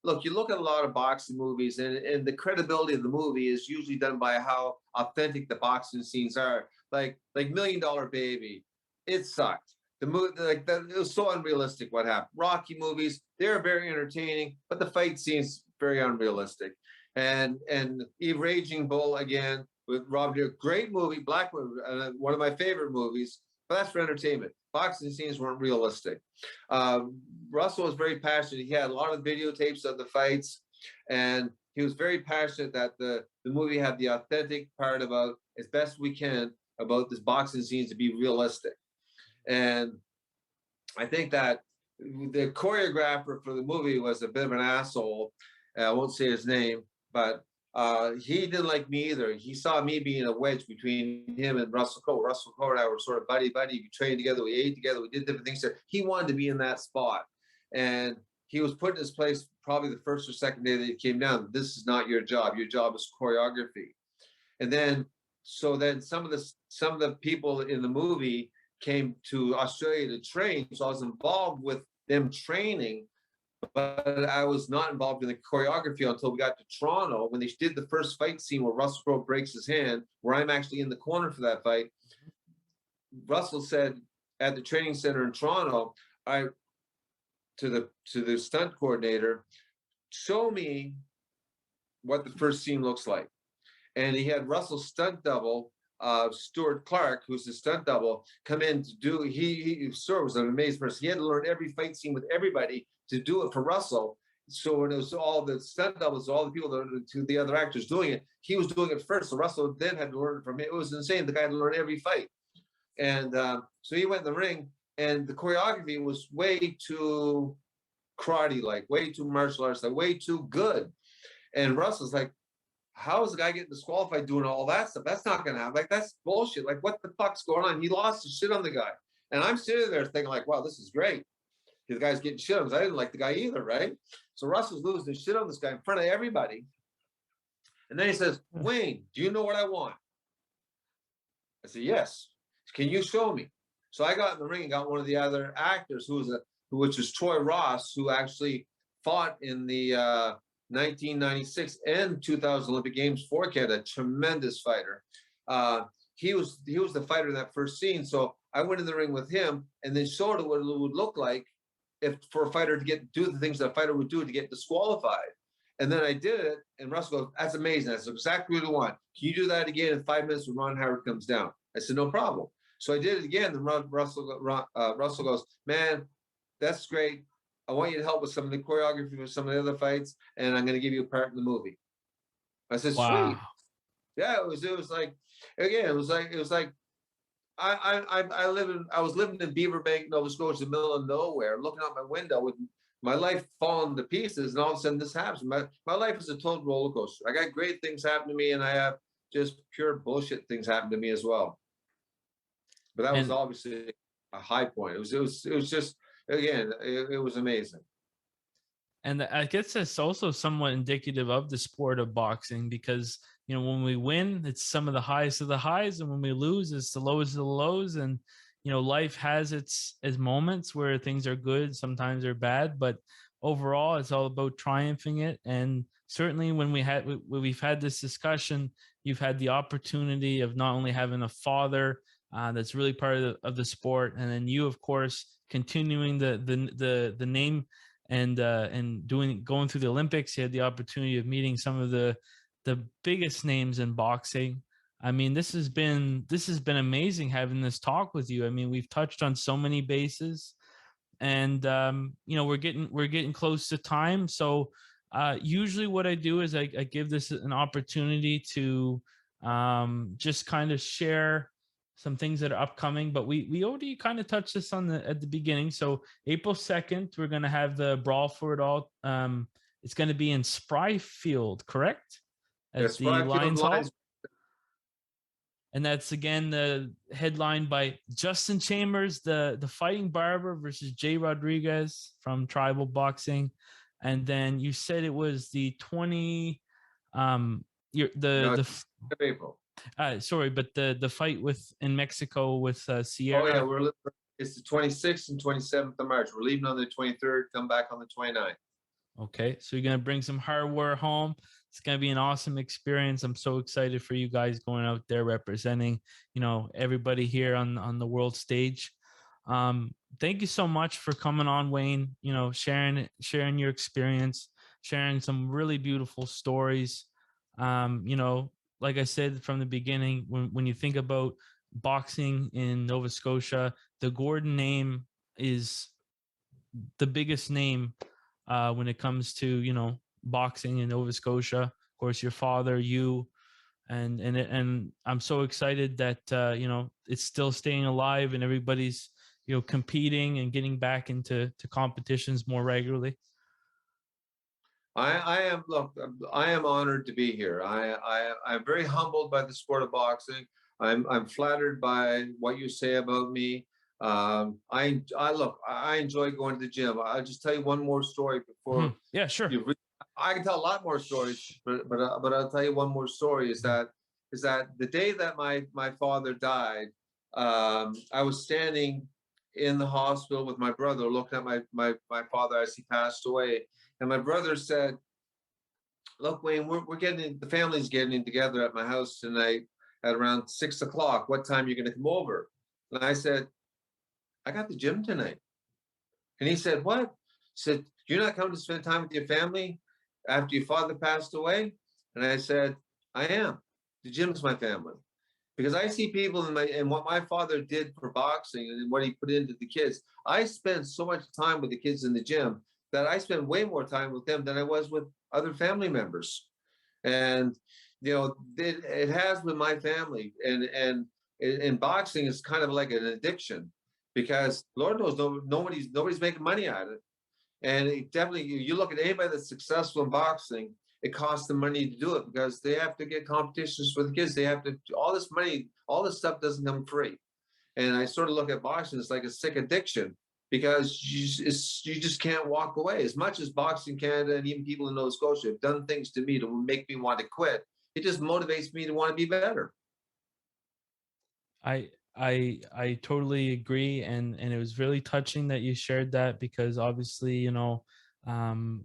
look, you look at a lot of boxing movies, and the credibility of the movie is usually done by how authentic the boxing scenes are. Like $1 Million Baby, it sucked. The movie, like that, it was so unrealistic. What happened? Rocky movies, they're very entertaining, but the fight scenes very unrealistic. And Raging Bull again with Rob Deere, great movie, black movie, one of my favorite movies. But that's for entertainment. Boxing scenes weren't realistic. Russell was very passionate. He had a lot of videotapes of the fights, and he was very passionate that the movie had the authentic part about, as best we can, about this boxing scenes to be realistic. And I think that the choreographer for the movie was a bit of an asshole. I won't say his name, but he didn't like me either. He saw me being a wedge between him and Russell Crowe. Russell Crowe and I were sort of buddy. We trained together, we ate together, we did different things. He wanted to be in that spot. And he was put in his place probably the first or second day that he came down. This is not your job. Your job is choreography. And then, some of the people in the movie came to Australia to train. So I was involved with them training, but I was not involved in the choreography until we got to Toronto when they did the first fight scene where Russell Crowe breaks his hand, where I'm actually in the corner for that fight. Russell said at the training center in Toronto, to the stunt coordinator, show me what the first scene looks like. And he had Russell's stunt double, Stuart Clark, who's the stunt double, come in to do. Stuart was an amazing person. He had to learn every fight scene with everybody to do it for Russell. So when it was all the stunt doubles, all the people to the other actors doing it, he was doing it first. So Russell then had to learn it from him. It was insane. The guy had to learn every fight. And so he went in the ring, and the choreography was way too karate-like, way too martial arts, like way too good. And Russell's like, how is the guy getting disqualified doing all that stuff? That's not going to happen. Like, that's bullshit. Like, what the fuck's going on? He lost his shit on the guy. And I'm sitting there thinking like, wow, this is great. The guy's getting shit on us. I didn't like the guy either, right? So Russell's losing his shit on this guy in front of everybody. And then he says, Wayne, do you know what I want? I said, yes. Can you show me? So I got in the ring and got one of the other actors, which is Troy Ross, who actually fought in the 1996 and 2000 Olympic Games for Canada. Tremendous fighter. He was the fighter in that first scene. So I went in the ring with him and then showed what it would look like for a fighter to do the things that a fighter would do to get disqualified. And then I did it, and Russell goes, that's amazing. That's exactly what I want. Can you do that again in 5 minutes when Ron Howard comes down? I said, no problem. So I did it again. And Russell goes, man, that's great. I want you to help with some of the choreography for some of the other fights, and I'm going to give you a part in the movie. I said, wow. Sweet. Yeah, it was like, again, it was like I was living in Beaverbank, Nova Scotia, in the middle of nowhere, looking out my window with my life falling to pieces, and all of a sudden this happens. My life is a total roller coaster. I got great things happen to me, and I have just pure bullshit things happen to me as well. But that was obviously a high point. It was just, again, it was amazing. And I guess that's also somewhat indicative of the sport of boxing, because, you know, when we win, it's some of the highest of the highs, and when we lose, it's the lowest of the lows. And, you know, life has its moments where things are good, sometimes they're bad, but overall, it's all about triumphing it. And certainly when we've had this discussion, you've had the opportunity of not only having a father that's really part of the sport, and then you, of course, continuing the name and going through the Olympics. You had the opportunity of meeting some of the biggest names in boxing. I mean, this has been amazing having this talk with you. I mean, we've touched on so many bases, and you know, we're getting close to time. So usually what I do is I give this an opportunity to just kind of share some things that are upcoming, but we already kind of touched this at the beginning. So April 2nd, we're going to have the Brawl for It All. It's going to be in Spryfield, correct? At the Lions Hall. And that's, again, the headline by Justin Chambers, the Fighting Barber, versus Jay Rodriguez from Tribal Boxing. And then you said it was the 20 April. Sorry, but the fight in Mexico with Sierra. Oh yeah, it's the 26th and 27th of March. We're leaving on the 23rd, come back on the 29th. Okay, so you're gonna bring some hardware home. It's gonna be an awesome experience. I'm so excited for you guys going out there representing, you know, everybody here on the world stage. Thank you so much for coming on, Wayne. Sharing your experience, sharing some really beautiful stories. Like I said from the beginning, when you think about boxing in Nova Scotia, the Gordon name is the biggest name when it comes to boxing in Nova Scotia. Of course, your father, you, and I'm so excited that it's still staying alive and everybody's competing and getting back into competitions more regularly. I am, look, I am honored to be here. I'm very humbled by the sport of boxing. I'm flattered by what you say about me. I enjoy going to the gym. I'll just tell you one more story before. Yeah, sure. I can tell a lot more stories, but I'll tell you one more story. Is that the day that my father died, I was standing in the hospital with my brother, looking at my father as he passed away, and my brother said, "Look, Wayne, we're getting, the family's getting together at my house tonight at around 6 o'clock. What time are you going to come over?" And I said, "I got the gym tonight." And he said, "What?" He said, "You're not coming to spend time with your family after your father passed away?" And I said, "I am. The gym's my family." Because I see people in what my father did for boxing and what he put into the kids. I spend so much time with the kids in the gym that I spend way more time with them than I was with other family members. And it has with my family, and in boxing is kind of like an addiction, because Lord knows nobody's making money at it. And it definitely, you look at anybody that's successful in boxing, it costs them money to do it, because they have to get competitions for the kids. They have to, all this money, all this stuff doesn't come free. And I sort of look at boxing as like a sick addiction, because you just can't walk away. As much as Boxing Canada and even people in Nova Scotia have done things to me to make me want to quit, it just motivates me to want to be better. I totally agree, and it was really touching that you shared that, because obviously um,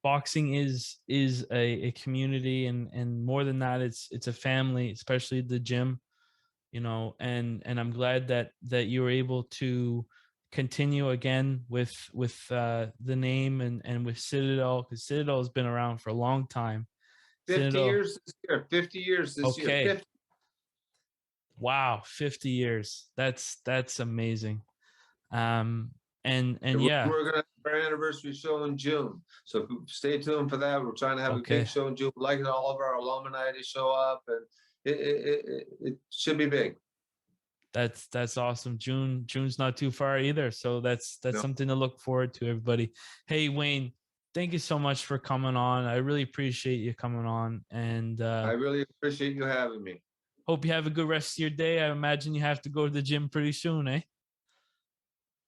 boxing is a community, and more than that, it's a family, especially the gym. And I'm glad that you were able to continue again with the name and with Citadel, because Citadel has been around for a long time. 50 Citadel. years this year. 50 years this year. Okay. 50. Wow, 50 years. That's amazing. Um and We're, yeah. we're going to have our anniversary show in June. So stay tuned for that. We're trying to have a big Okay. show in June. We'd like all of our alumni to show up, and it should be big. That's awesome. June's not too far either, so that's No. something to look forward to, everybody. Hey, Wayne, thank you so much for coming on. I really appreciate you coming on, and I really appreciate you having me. hope you have a good rest of your day. I imagine you have to go to the gym pretty soon, eh?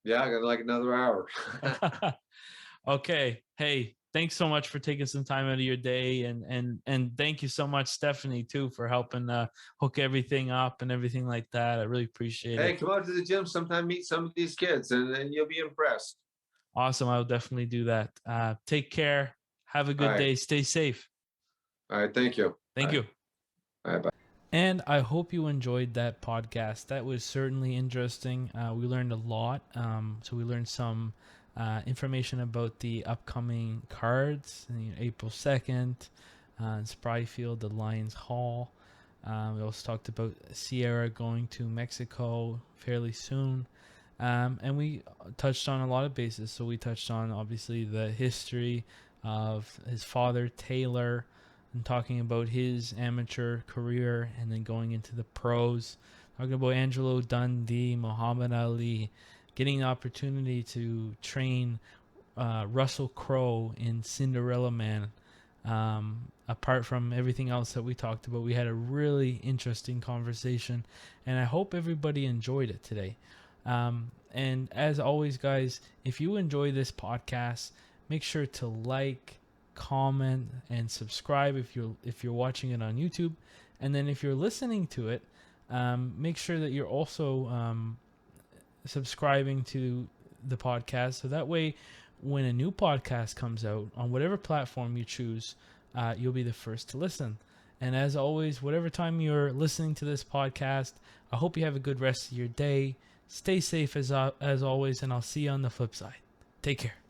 Yeah, I got like another hour. Okay. Hey, thanks so much for taking some time out of your day, and thank you so much, Stephanie, too, for helping hook everything up and everything like that. I really appreciate Hey, it. come out to the gym sometime, meet some of these kids, and you'll be impressed. Awesome. I will definitely do that. Take care. Have a All good right. day. Stay safe. All right. Thank you. Thank you. All right. Bye. And I hope you enjoyed that podcast. That was certainly interesting. We learned a lot. So we learned some information about the upcoming cards, April 2nd, in Spryfield, the Lions Hall. We also talked about Sierra going to Mexico fairly soon. And we touched on a lot of bases. So we touched on, obviously, the history of his father, Taylor, and talking about his amateur career and then going into the pros. Talking about Angelou Dundee, Muhammad Ali, getting the opportunity to train Russell Crowe in Cinderella Man. Apart from everything else that we talked about, we had a really interesting conversation, and I hope everybody enjoyed it today. And as always, guys, if you enjoy this podcast, make sure to like, comment, and subscribe if you're watching it on YouTube. And then if you're listening to it, make sure that you're also subscribing to the podcast, so that way when a new podcast comes out on whatever platform you choose, you'll be the first to listen. And as always, whatever time you're listening to this podcast, I hope you have a good rest of your day. Stay safe as always, and I'll see you on the flip side. Take care.